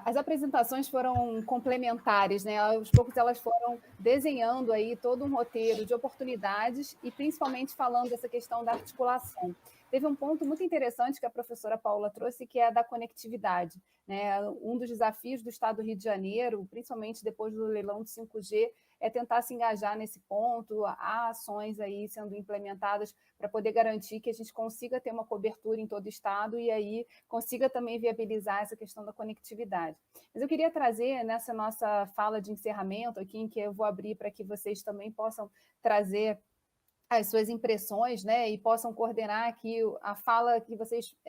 As apresentações foram complementares, né? Aos poucos elas foram desenhando aí todo um roteiro de oportunidades e principalmente falando dessa questão da articulação. Teve um ponto muito interessante que a professora Paula trouxe, que é a da conectividade, né? Um dos desafios do Estado do Rio de Janeiro, principalmente depois do leilão de 5G, é tentar se engajar nesse ponto. Há ações aí sendo implementadas para poder garantir que a gente consiga ter uma cobertura em todo o estado e aí consiga também viabilizar essa questão da conectividade. Mas eu queria trazer nessa nossa fala de encerramento aqui, em que eu vou abrir para que vocês também possam trazer as suas impressões, né, e possam coordenar aqui a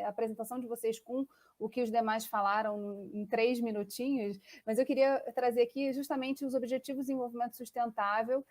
apresentação de vocês com o que os demais falaram em 3 minutinhos, mas eu queria trazer aqui justamente os Objetivos de Desenvolvimento Sustentável,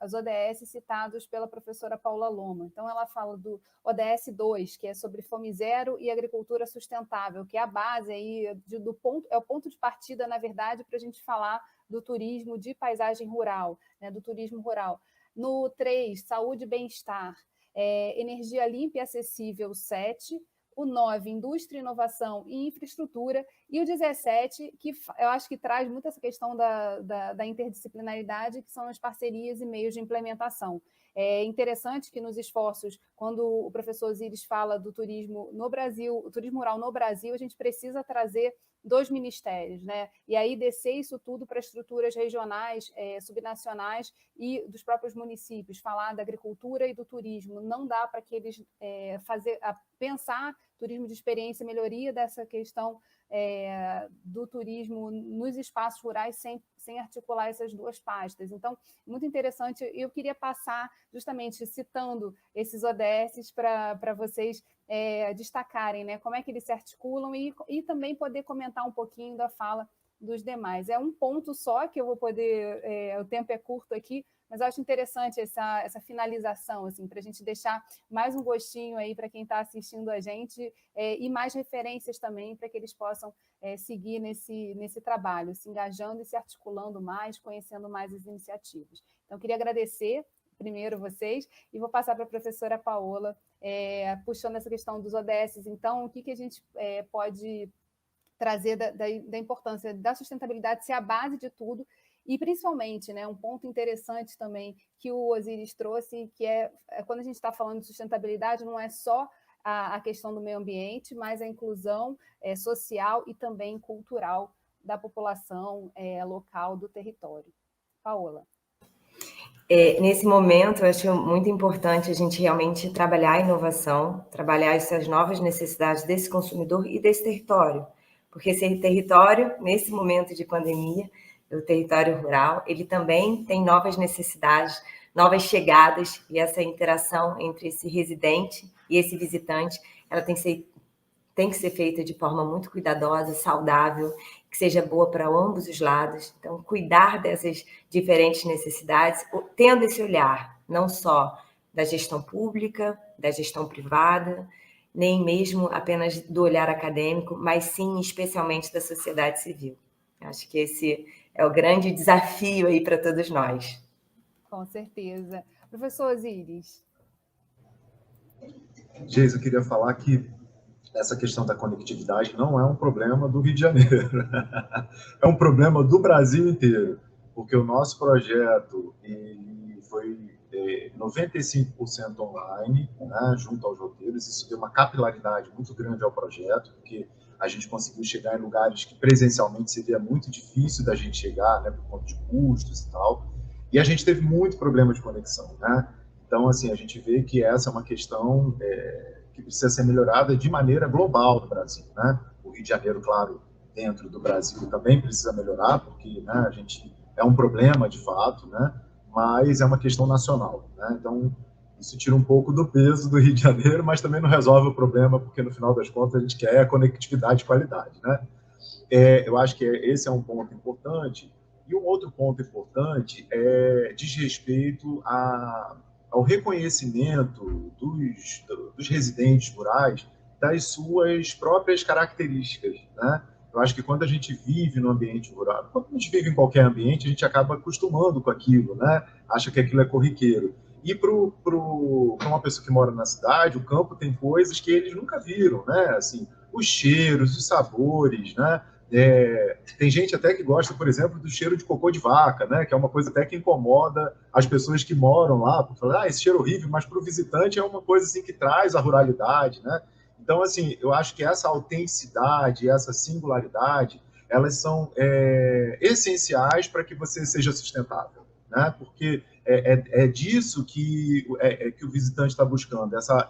as ODS citados pela professora Paula Loma. Então, ela fala do ODS 2, que é sobre fome zero e agricultura sustentável, que é a base aí é o ponto de partida, na verdade, para a gente falar do turismo de paisagem rural, né, do turismo rural. No 3, saúde e bem-estar, energia limpa e acessível, 7. O 9, indústria, inovação e infraestrutura. E o 17, que eu acho que traz muito essa questão da interdisciplinaridade, que são as parcerias e meios de implementação. É interessante que nos esforços, quando o professor Osiris fala do turismo no Brasil, o turismo rural no Brasil, a gente precisa trazer 2 ministérios, né? E aí descer isso tudo para estruturas regionais, subnacionais e dos próprios municípios, falar da agricultura e do turismo. Não dá para que eles pensar turismo de experiência, melhoria dessa questão do turismo nos espaços rurais sem articular essas duas pastas. Então, muito interessante. Eu queria passar justamente citando esses ODS para vocês destacarem, né, como é que eles se articulam e também poder comentar um pouquinho da fala dos demais. É um ponto só que eu vou poder, o tempo é curto aqui, mas eu acho interessante essa finalização, assim, para a gente deixar mais um gostinho aí para quem está assistindo a gente e mais referências também para que eles possam seguir nesse trabalho, se engajando e se articulando mais, conhecendo mais as iniciativas. Então, queria agradecer primeiro vocês e vou passar para a professora Paola, puxando essa questão dos ODS. Então, o que a gente pode trazer da importância da sustentabilidade ser a base de tudo. E, principalmente, né, um ponto interessante também que o Osiris trouxe, que quando a gente está falando de sustentabilidade, não é só a questão do meio ambiente, mas a inclusão social e também cultural da população local do território. Paola. Nesse momento, eu acho muito importante a gente realmente trabalhar a inovação, trabalhar essas novas necessidades desse consumidor e desse território, porque esse território, nesse momento de pandemia, o território rural, ele também tem novas necessidades, novas chegadas, e essa interação entre esse residente e esse visitante, ela tem que ser feita de forma muito cuidadosa, saudável, que seja boa para ambos os lados. Então, cuidar dessas diferentes necessidades, tendo esse olhar, não só da gestão pública, da gestão privada, nem mesmo apenas do olhar acadêmico, mas sim, especialmente, da sociedade civil. Acho que esse é o grande desafio aí para todos nós. Com certeza. Professor Osíris. Geisa, eu queria falar que essa questão da conectividade não é um problema do Rio de Janeiro, é um problema do Brasil inteiro, porque o nosso projeto ele foi 95% online, né, junto aos roteiros. Isso deu uma capilaridade muito grande ao projeto, porque a gente conseguiu chegar em lugares que presencialmente seria muito difícil da gente chegar, né, por conta de custos e tal, e a gente teve muito problema de conexão, né? Então, assim, a gente vê que essa é uma questão que precisa ser melhorada de maneira global no Brasil, né? O Rio de Janeiro, claro, dentro do Brasil também precisa melhorar, porque, né, a gente é um problema de fato, né? Mas é uma questão nacional, né? Então, isso tira um pouco do peso do Rio de Janeiro, mas também não resolve o problema, porque no final das contas a gente quer a conectividade de qualidade, né? Eu acho que esse é um ponto importante. E um outro ponto importante diz respeito ao reconhecimento dos residentes rurais das suas próprias características, né? Eu acho que quando a gente vive no ambiente rural, quando a gente vive em qualquer ambiente, a gente acaba acostumando com aquilo, né? Acha que aquilo é corriqueiro. E para uma pessoa que mora na cidade, o campo tem coisas que eles nunca viram, né? Assim, os cheiros, os sabores, né? Tem gente até que gosta, por exemplo, do cheiro de cocô de vaca, né? Que é uma coisa até que incomoda as pessoas que moram lá, porque falam, esse cheiro horrível, mas para o visitante é uma coisa assim que traz a ruralidade, né? Então, assim, eu acho que essa autenticidade, essa singularidade, elas são essenciais para que você seja sustentável, né? Porque é disso que o visitante está buscando, essa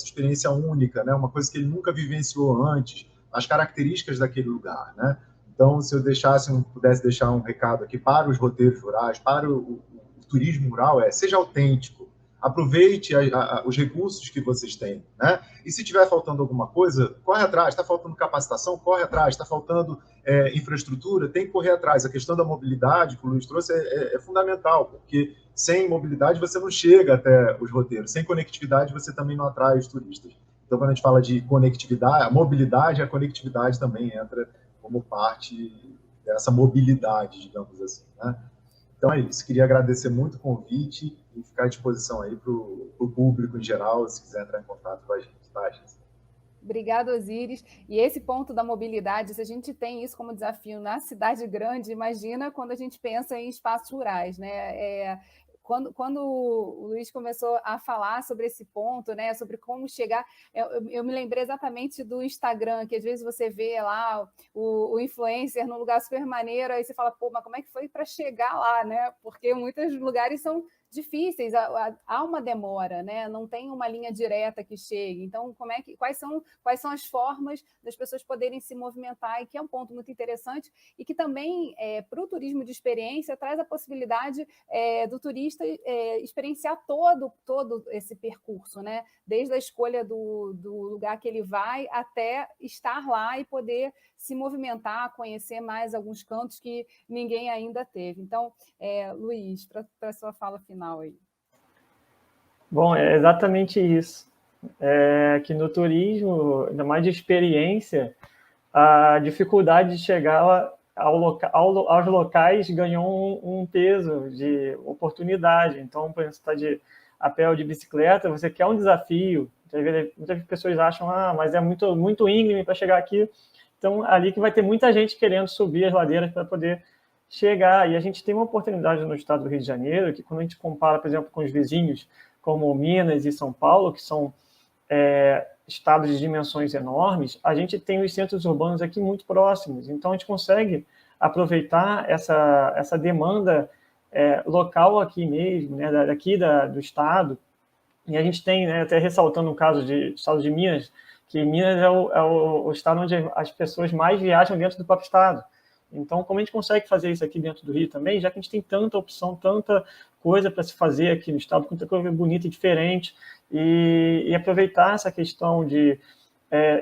experiência única, né? Uma coisa que ele nunca vivenciou antes, as características daquele lugar, né? Então, se eu pudesse deixar um recado aqui para os roteiros rurais, para o turismo rural, seja autêntico, aproveite os recursos que vocês têm, né? E se estiver faltando alguma coisa, corre atrás. Está faltando capacitação, corre atrás. Está faltando infraestrutura, tem que correr atrás. A questão da mobilidade que o Luiz trouxe é fundamental, porque sem mobilidade você não chega até os roteiros. Sem conectividade você também não atrai os turistas. Então, quando a gente fala de conectividade, a mobilidade, a conectividade também entra como parte dessa mobilidade, digamos assim, né? Então é isso. Queria agradecer muito o convite e ficar à disposição aí para o público em geral, se quiser entrar em contato com a gente, tá, gente? Obrigada, Osíris. E esse ponto da mobilidade, se a gente tem isso como desafio na cidade grande, imagina quando a gente pensa em espaços rurais, né? Quando o Luiz começou a falar sobre esse ponto, né, sobre como chegar, eu me lembrei exatamente do Instagram, que às vezes você vê lá o influencer num lugar super maneiro, aí você fala, pô, mas como é que foi para chegar lá, né? Porque muitos lugares são difíceis, há uma demora, né? Não tem uma linha direta que chegue. Então, quais são as formas das pessoas poderem se movimentar, e que é um ponto muito interessante, e que também, para o turismo de experiência, traz a possibilidade do turista experienciar todo esse percurso, né? Desde a escolha do lugar que ele vai até estar lá e poder se movimentar, conhecer mais alguns cantos que ninguém ainda teve. Então, Luiz, para a sua fala final aí. Bom, é exatamente isso. Que no turismo, ainda mais de experiência, a dificuldade de chegar aos locais ganhou um peso de oportunidade. Então, por exemplo, você está de a pé ou de bicicleta, você quer um desafio. Muitas pessoas acham, mas é muito, muito íngreme para chegar aqui. Então, ali que vai ter muita gente querendo subir as ladeiras para poder chegar. E a gente tem uma oportunidade no estado do Rio de Janeiro, que quando a gente compara, por exemplo, com os vizinhos, como Minas e São Paulo, que são estados de dimensões enormes, a gente tem os centros urbanos aqui muito próximos. Então, a gente consegue aproveitar essa demanda local aqui mesmo, né, daqui do estado. E a gente tem, né, até ressaltando o caso do estado de Minas, que Minas é o estado onde as pessoas mais viajam dentro do próprio estado. Então, como a gente consegue fazer isso aqui dentro do Rio também, já que a gente tem tanta opção, tanta coisa para se fazer aqui no estado, tanta coisa bonita e diferente, e aproveitar essa questão de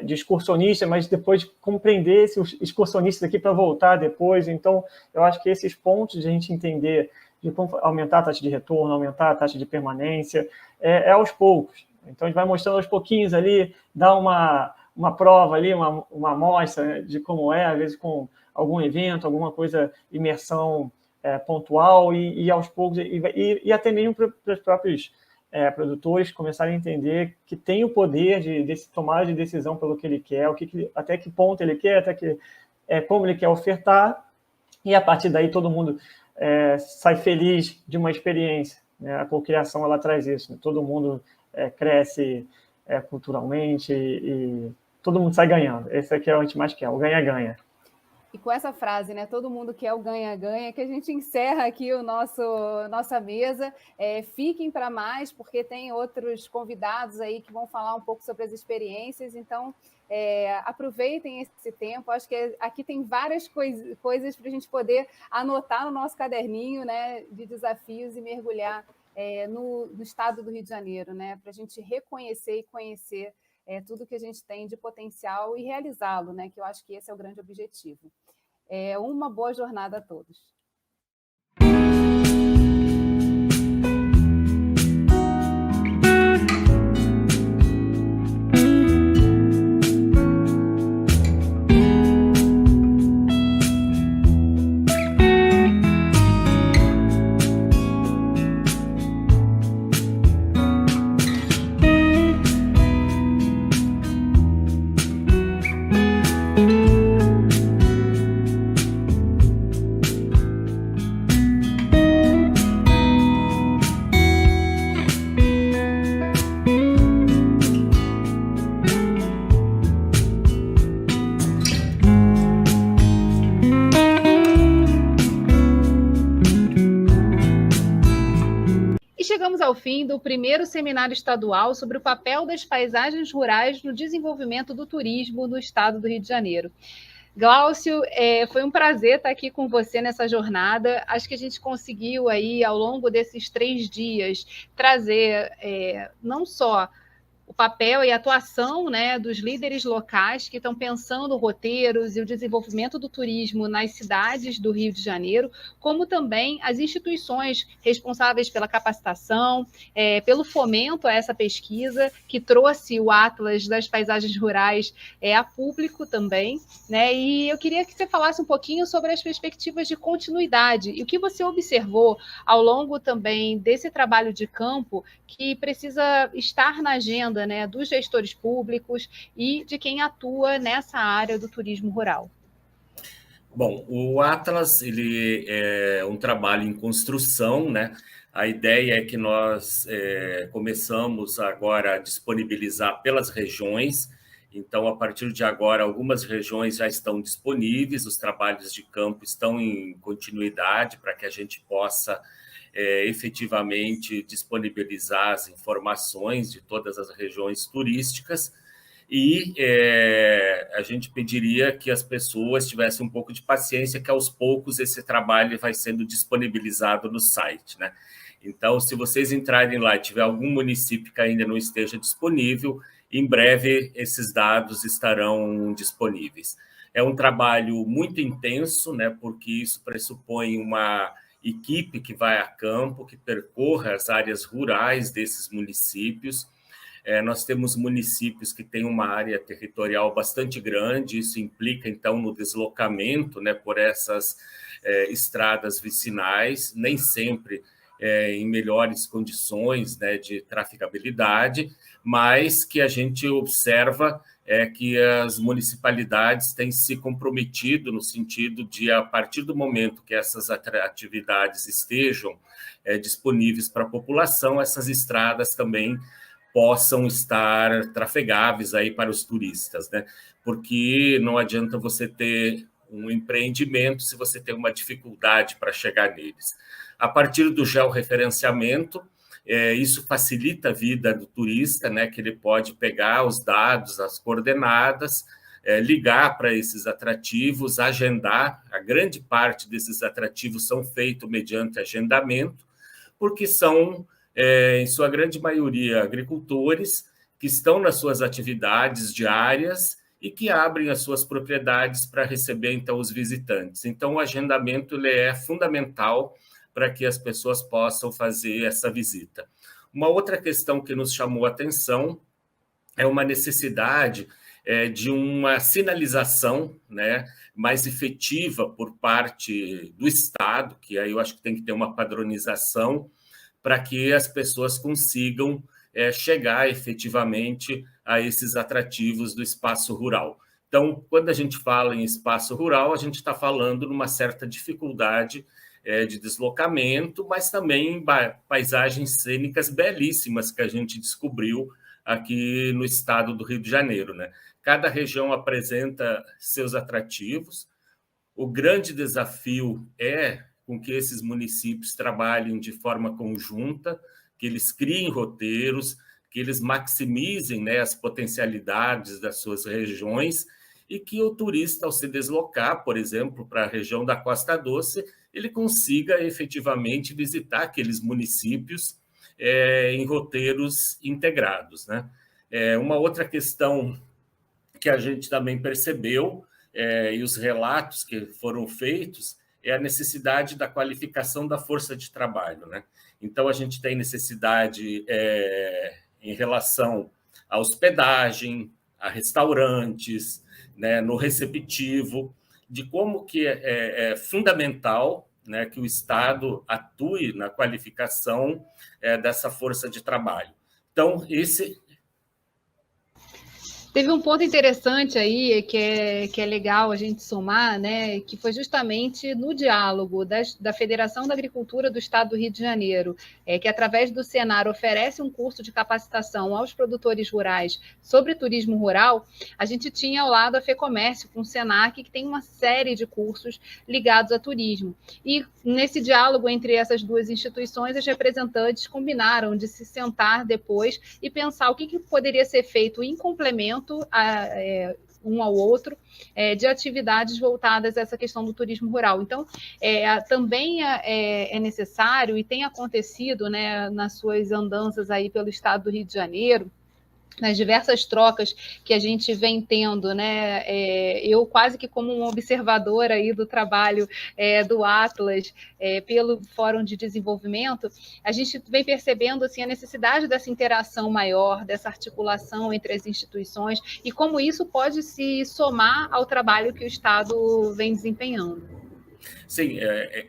excursionista, mas depois de compreender esses excursionistas aqui para voltar depois. Então, eu acho que esses pontos de a gente entender de como aumentar a taxa de retorno, aumentar a taxa de permanência, é aos poucos. Então, a gente vai mostrando aos pouquinhos ali, dá uma prova ali, uma amostra de como às vezes com algum evento, alguma coisa, imersão pontual, e aos poucos, e até mesmo para os próprios produtores começarem a entender que tem o poder de tomar de decisão pelo que ele quer, até que ponto ele quer, como ele quer ofertar, e a partir daí todo mundo sai feliz de uma experiência, né? A cocriação, ela traz isso, né? Todo mundo cresce culturalmente e todo mundo sai ganhando. Esse aqui é o que a gente mais quer, o ganha-ganha. E com essa frase, né, todo mundo quer o ganha-ganha, que a gente encerra aqui nossa mesa. Fiquem para mais, porque tem outros convidados aí que vão falar um pouco sobre as experiências, então aproveitem esse tempo. Acho que aqui tem várias coisas para a gente poder anotar no nosso caderninho, né, de desafios e mergulhar no estado do Rio de Janeiro, né, para a gente reconhecer e conhecer tudo que a gente tem de potencial e realizá-lo, né? Que eu acho que esse é o grande objetivo. Uma boa jornada a todos. Chegamos ao fim do primeiro seminário estadual sobre o papel das paisagens rurais no desenvolvimento do turismo no estado do Rio de Janeiro. Glaucio, foi um prazer estar aqui com você nessa jornada. Acho que a gente conseguiu aí, ao longo desses 3 dias, trazer não só o papel e a atuação, né, dos líderes locais que estão pensando roteiros e o desenvolvimento do turismo nas cidades do Rio de Janeiro, como também as instituições responsáveis pela capacitação, pelo fomento a essa pesquisa, que trouxe o Atlas das Paisagens Rurais a público também, né? E eu queria que você falasse um pouquinho sobre as perspectivas de continuidade e o que você observou ao longo também desse trabalho de campo que precisa estar na agenda, né, dos gestores públicos e de quem atua nessa área do turismo rural. Bom, o Atlas ele é um trabalho em construção, né? A ideia é que nós começamos agora a disponibilizar pelas regiões. Então, a partir de agora, algumas regiões já estão disponíveis, os trabalhos de campo estão em continuidade para que a gente possa efetivamente disponibilizar as informações de todas as regiões turísticas e a gente pediria que as pessoas tivessem um pouco de paciência, que aos poucos esse trabalho vai sendo disponibilizado no site, né? Então, se vocês entrarem lá e tiver algum município que ainda não esteja disponível, em breve esses dados estarão disponíveis. É um trabalho muito intenso, né? Porque isso pressupõe uma equipe que vai a campo, que percorra as áreas rurais desses municípios. Nós temos municípios que têm uma área territorial bastante grande, isso implica, então, no deslocamento, né, por essas estradas vicinais, nem sempre em melhores condições, né, de trafegabilidade, mas que a gente observa que as municipalidades têm se comprometido no sentido de, a partir do momento que essas atividades estejam disponíveis para a população, essas estradas também possam estar trafegáveis aí para os turistas, né? Porque não adianta você ter um empreendimento se você tem uma dificuldade para chegar neles. A partir do georreferenciamento, Isso facilita a vida do turista, né, que ele pode pegar os dados, as coordenadas, ligar para esses atrativos, agendar. A grande parte desses atrativos são feitos mediante agendamento, porque são, em sua grande maioria, agricultores que estão nas suas atividades diárias e que abrem as suas propriedades para receber, então, os visitantes. Então, o agendamento ele é fundamental para que as pessoas possam fazer essa visita. Uma outra questão que nos chamou a atenção é uma necessidade de uma sinalização, né, mais efetiva por parte do Estado, que aí eu acho que tem que ter uma padronização para que as pessoas consigam chegar efetivamente a esses atrativos do espaço rural. Então, quando a gente fala em espaço rural, a gente está falando numa certa dificuldade de deslocamento, mas também paisagens cênicas belíssimas que a gente descobriu aqui no estado do Rio de Janeiro, né? Cada região apresenta seus atrativos. O grande desafio é com que esses municípios trabalhem de forma conjunta, que eles criem roteiros, que eles maximizem, né, as potencialidades das suas regiões e que o turista, ao se deslocar, por exemplo, para a região da Costa Doce, ele consiga efetivamente visitar aqueles municípios em roteiros integrados, né? Uma outra questão que a gente também percebeu, e os relatos que foram feitos, é a necessidade da qualificação da força de trabalho, né? Então, a gente tem necessidade em relação à hospedagem, a restaurantes, né, no receptivo, de como que é fundamental, né, que o Estado atue na qualificação dessa força de trabalho. Então, Teve um ponto interessante aí que é legal a gente somar, né? Que foi justamente no diálogo da Federação da Agricultura do Estado do Rio de Janeiro, que através do Senar oferece um curso de capacitação aos produtores rurais sobre turismo rural. A gente tinha ao lado a FEComércio com o Senac, que tem uma série de cursos ligados a turismo. E nesse diálogo entre essas duas instituições, os representantes combinaram de se sentar depois e pensar o que poderia ser feito em complemento um ao outro, de atividades voltadas a essa questão do turismo rural. Então, também é necessário, e tem acontecido, né, nas suas andanças aí pelo estado do Rio de Janeiro, nas diversas trocas que a gente vem tendo, né? Eu quase que como uma observadora aí do trabalho do Atlas pelo Fórum de Desenvolvimento, a gente vem percebendo assim, a necessidade dessa interação maior, dessa articulação entre as instituições e como isso pode se somar ao trabalho que o Estado vem desempenhando. Sim,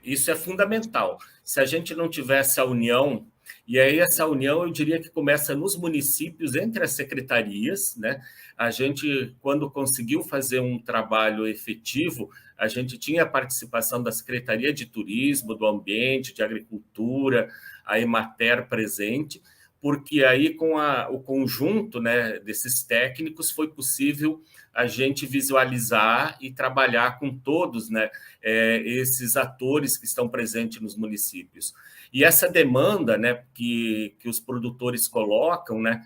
isso é fundamental. Se a gente não tivesse a união, e aí essa união, eu diria que começa nos municípios, entre as secretarias, né? A gente, quando conseguiu fazer um trabalho efetivo, a gente tinha a participação da Secretaria de Turismo, do Ambiente, de Agricultura, a Emater presente, porque aí com o conjunto, né, desses técnicos foi possível a gente visualizar e trabalhar com todos, né, esses atores que estão presentes nos municípios. E essa demanda, né, que os produtores colocam, né,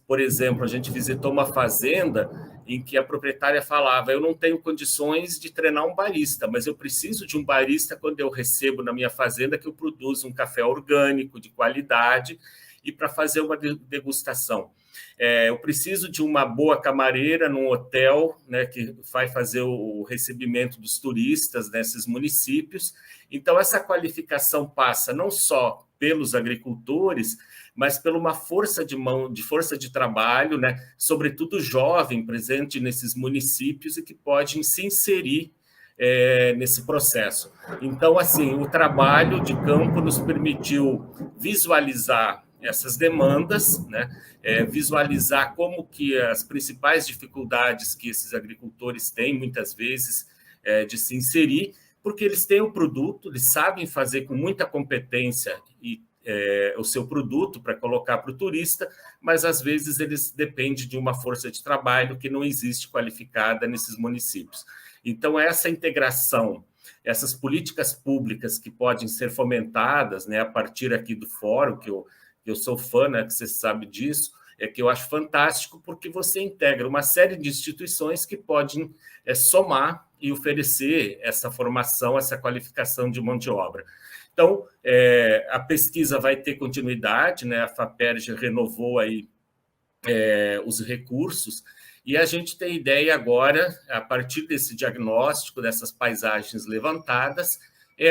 por exemplo, a gente visitou uma fazenda em que a proprietária falava: eu não tenho condições de treinar um barista, mas eu preciso de um barista quando eu recebo na minha fazenda que eu produzo um café orgânico, de qualidade, e para fazer uma degustação. Eu preciso de uma boa camareira num hotel, né, que vai fazer o recebimento dos turistas nesses municípios. Então, essa qualificação passa não só pelos agricultores, mas por uma força de trabalho, né, sobretudo jovem, presente nesses municípios e que pode se inserir nesse processo. Então, assim, o trabalho de campo nos permitiu visualizar essas demandas, né? Visualizar como que as principais dificuldades que esses agricultores têm, muitas vezes, de se inserir, porque eles têm o produto, eles sabem fazer com muita competência o seu produto para colocar para o turista, mas, às vezes, eles dependem de uma força de trabalho que não existe qualificada nesses municípios. Então, essa integração essas políticas públicas que podem ser fomentadas, né, a partir aqui do fórum, que eu sou fã, né, que você sabe disso, é que eu acho fantástico, porque você integra uma série de instituições que podem somar e oferecer essa formação, essa qualificação de mão de obra. Então, a pesquisa vai ter continuidade, né? A FAPERJ renovou aí os recursos, e a gente tem ideia agora, a partir desse diagnóstico, dessas paisagens levantadas,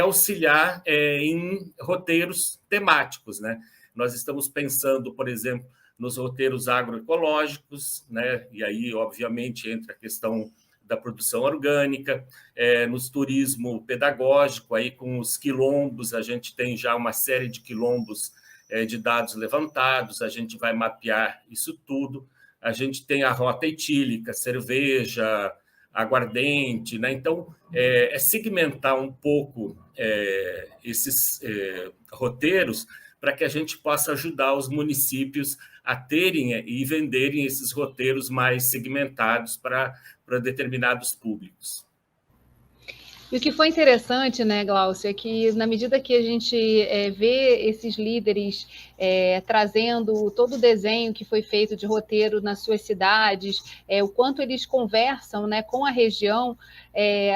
auxiliar em roteiros temáticos, né? Nós estamos pensando, por exemplo, nos roteiros agroecológicos, né? E aí, obviamente, entra a questão da produção orgânica, nos turismo pedagógico, aí com os quilombos, a gente tem já uma série de quilombos de dados levantados, a gente vai mapear isso tudo, a gente tem a rota etílica, cerveja, aguardente, né? Então, segmentar um pouco esses roteiros para que a gente possa ajudar os municípios a terem e venderem esses roteiros mais segmentados para determinados públicos. E o que foi interessante, né, Glaucio, é que na medida que a gente vê esses líderes trazendo todo o desenho que foi feito de roteiro nas suas cidades, o quanto eles conversam, né, com a região,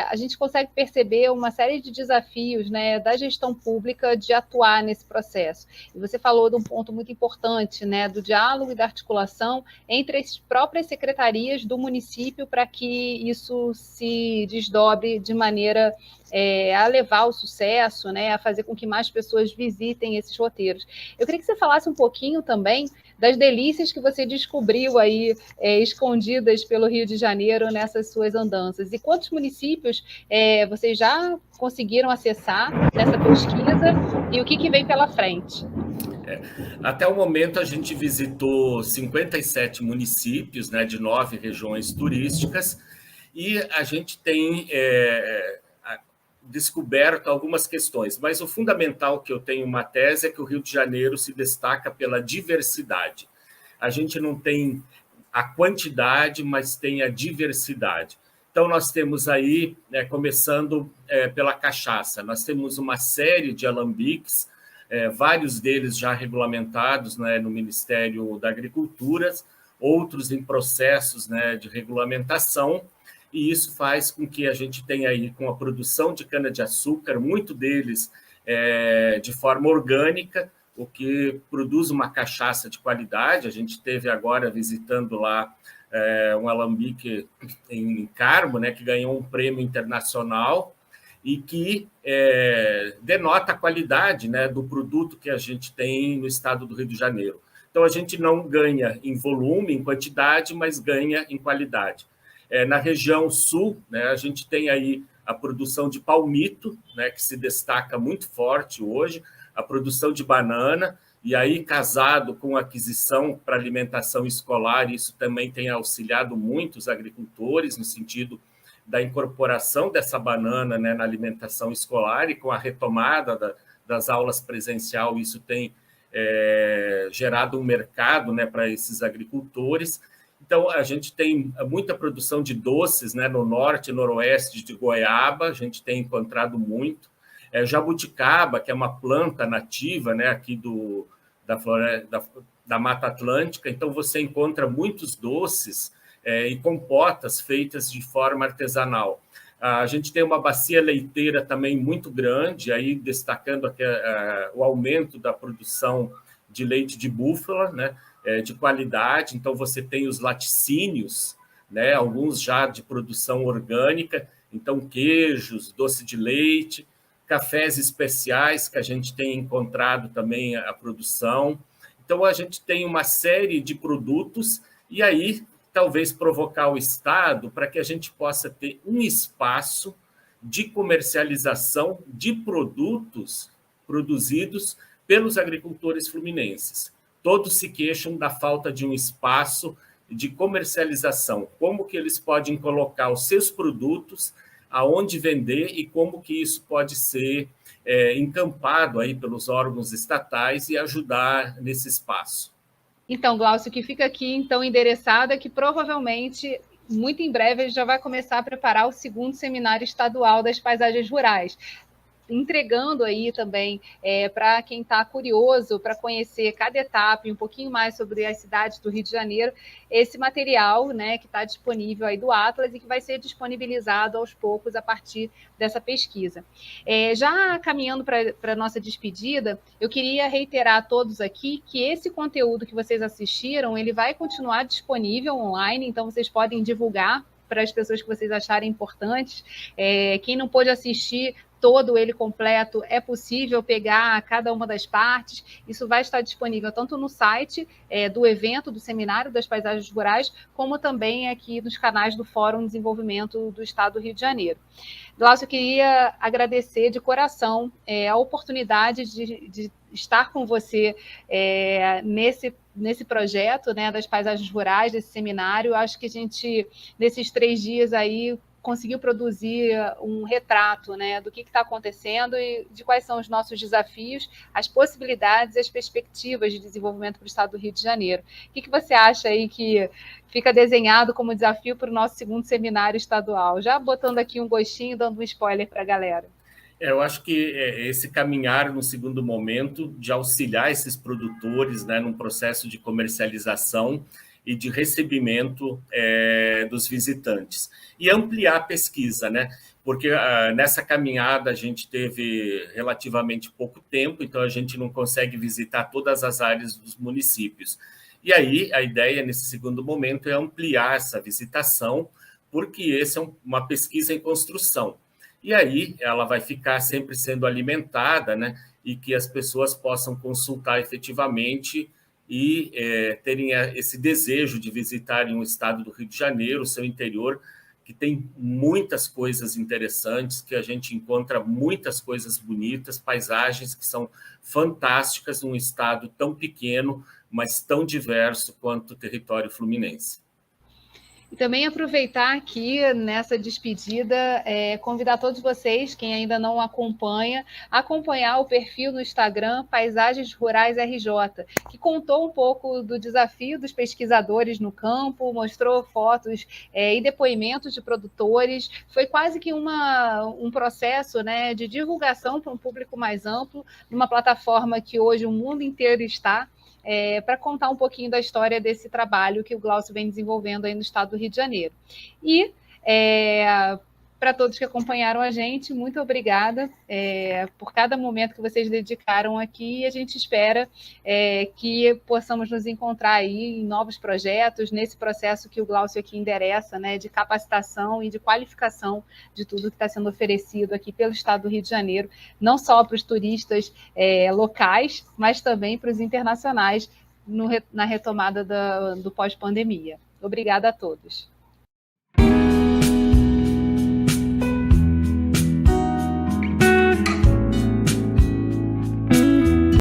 a gente consegue perceber uma série de desafios, né, da gestão pública de atuar nesse processo. E você falou de um ponto muito importante, né, do diálogo e da articulação entre as próprias secretarias do município para que isso se desdobre de maneira a levar ao sucesso, né, a fazer com que mais pessoas visitem esses roteiros. Eu queria que você falasse um pouquinho também das delícias que você descobriu aí, escondidas pelo Rio de Janeiro nessas suas andanças. E quantos municípios vocês já conseguiram acessar nessa pesquisa e o que vem pela frente? Até o momento, a gente visitou 57 municípios, né, de 9 regiões turísticas, e a gente tem descoberto algumas questões, mas o fundamental que eu tenho uma tese é que o Rio de Janeiro se destaca pela diversidade. A gente não tem a quantidade, mas tem a diversidade. Então, nós temos aí, começando pela cachaça, nós temos uma série de alambiques, vários deles já regulamentados, né, no Ministério da Agricultura, outros em processos, né, de regulamentação, e isso faz com que a gente tenha aí, com a produção de cana-de-açúcar, muito deles de forma orgânica, o que produz uma cachaça de qualidade. A gente esteve agora visitando lá um alambique em Carmo, né, que ganhou um prêmio internacional e que denota a qualidade, né, do produto que a gente tem no estado do Rio de Janeiro. Então, a gente não ganha em volume, em quantidade, mas ganha em qualidade. Na região sul, né, a gente tem aí a produção de palmito, né, que se destaca muito forte hoje, a produção de banana, e aí casado com a aquisição para alimentação escolar, isso também tem auxiliado muito os agricultores no sentido da incorporação dessa banana, né, na alimentação escolar, e com a retomada das aulas presencial, isso tem gerado um mercado, né, para esses agricultores. Então, a gente tem muita produção de doces, né, no norte e noroeste de Goiaba, a gente tem encontrado muito. Jabuticaba, que é uma planta nativa, né, aqui da Mata Atlântica, então você encontra muitos doces e compotas feitas de forma artesanal. A gente tem uma bacia leiteira também muito grande, aí destacando o aumento da produção de leite de búfala, né, de qualidade. Então, você tem os laticínios, né, alguns já de produção orgânica, então queijos, doce de leite, cafés especiais, que a gente tem encontrado também a produção. Então, a gente tem uma série de produtos, e aí talvez provocar o Estado para que a gente possa ter um espaço de comercialização de produtos produzidos pelos agricultores fluminenses. Todos se queixam da falta de um espaço de comercialização, como que eles podem colocar os seus produtos, aonde vender e como que isso pode ser encampado aí pelos órgãos estatais e ajudar nesse espaço. Então, Glaucio, o que fica aqui, então, endereçado é que provavelmente muito em breve a gente já vai começar a preparar o segundo seminário estadual das paisagens rurais, entregando aí também para quem está curioso para conhecer cada etapa e um pouquinho mais sobre as cidades do Rio de Janeiro, esse material, né, que está disponível aí do Atlas e que vai ser disponibilizado aos poucos a partir dessa pesquisa. Já caminhando para a nossa despedida, eu queria reiterar a todos aqui que esse conteúdo que vocês assistiram, ele vai continuar disponível online, então vocês podem divulgar para as pessoas que vocês acharem importantes. Quem não pôde assistir todo ele completo, é possível pegar cada uma das partes. Isso vai estar disponível tanto no site do evento, do Seminário das Paisagens Rurais, como também aqui nos canais do Fórum de Desenvolvimento do Estado do Rio de Janeiro. Glaucio, eu queria agradecer de coração a oportunidade de estar com você nesse projeto, né, das paisagens rurais, desse seminário. Acho que a gente, nesses 3 dias aí, conseguiu produzir um retrato, né, do que está acontecendo e de quais são os nossos desafios, as possibilidades e as perspectivas de desenvolvimento para o Estado do Rio de Janeiro. O que você acha aí que fica desenhado como desafio para o nosso segundo seminário estadual? Já botando aqui um gostinho, dando um spoiler para a galera. Eu acho que esse caminhar no segundo momento de auxiliar esses produtores, né, num processo de comercialização e de recebimento dos visitantes. E ampliar a pesquisa, né? Porque nessa caminhada a gente teve relativamente pouco tempo, então a gente não consegue visitar todas as áreas dos municípios. E aí a ideia nesse segundo momento é ampliar essa visitação, porque essa é uma pesquisa em construção. E aí ela vai ficar sempre sendo alimentada, né? E que as pessoas possam consultar efetivamente e terem esse desejo de visitarem o estado do Rio de Janeiro, o seu interior, que tem muitas coisas interessantes, que a gente encontra muitas coisas bonitas, paisagens que são fantásticas num estado tão pequeno, mas tão diverso quanto o território fluminense. E também aproveitar aqui nessa despedida, convidar todos vocês, quem ainda não acompanha, a acompanhar o perfil no Instagram Paisagens Rurais RJ, que contou um pouco do desafio dos pesquisadores no campo, mostrou fotos e depoimentos de produtores. Foi quase que um processo, né, de divulgação para um público mais amplo, numa plataforma que hoje o mundo inteiro está, para contar um pouquinho da história desse trabalho que o Glaucio vem desenvolvendo aí no estado do Rio de Janeiro. E para todos que acompanharam a gente, muito obrigada por cada momento que vocês dedicaram aqui, e a gente espera que possamos nos encontrar aí em novos projetos, nesse processo que o Glaucio aqui endereça, né, de capacitação e de qualificação de tudo que está sendo oferecido aqui pelo estado do Rio de Janeiro, não só para os turistas locais, mas também para os internacionais na retomada do pós-pandemia. Obrigada a todos.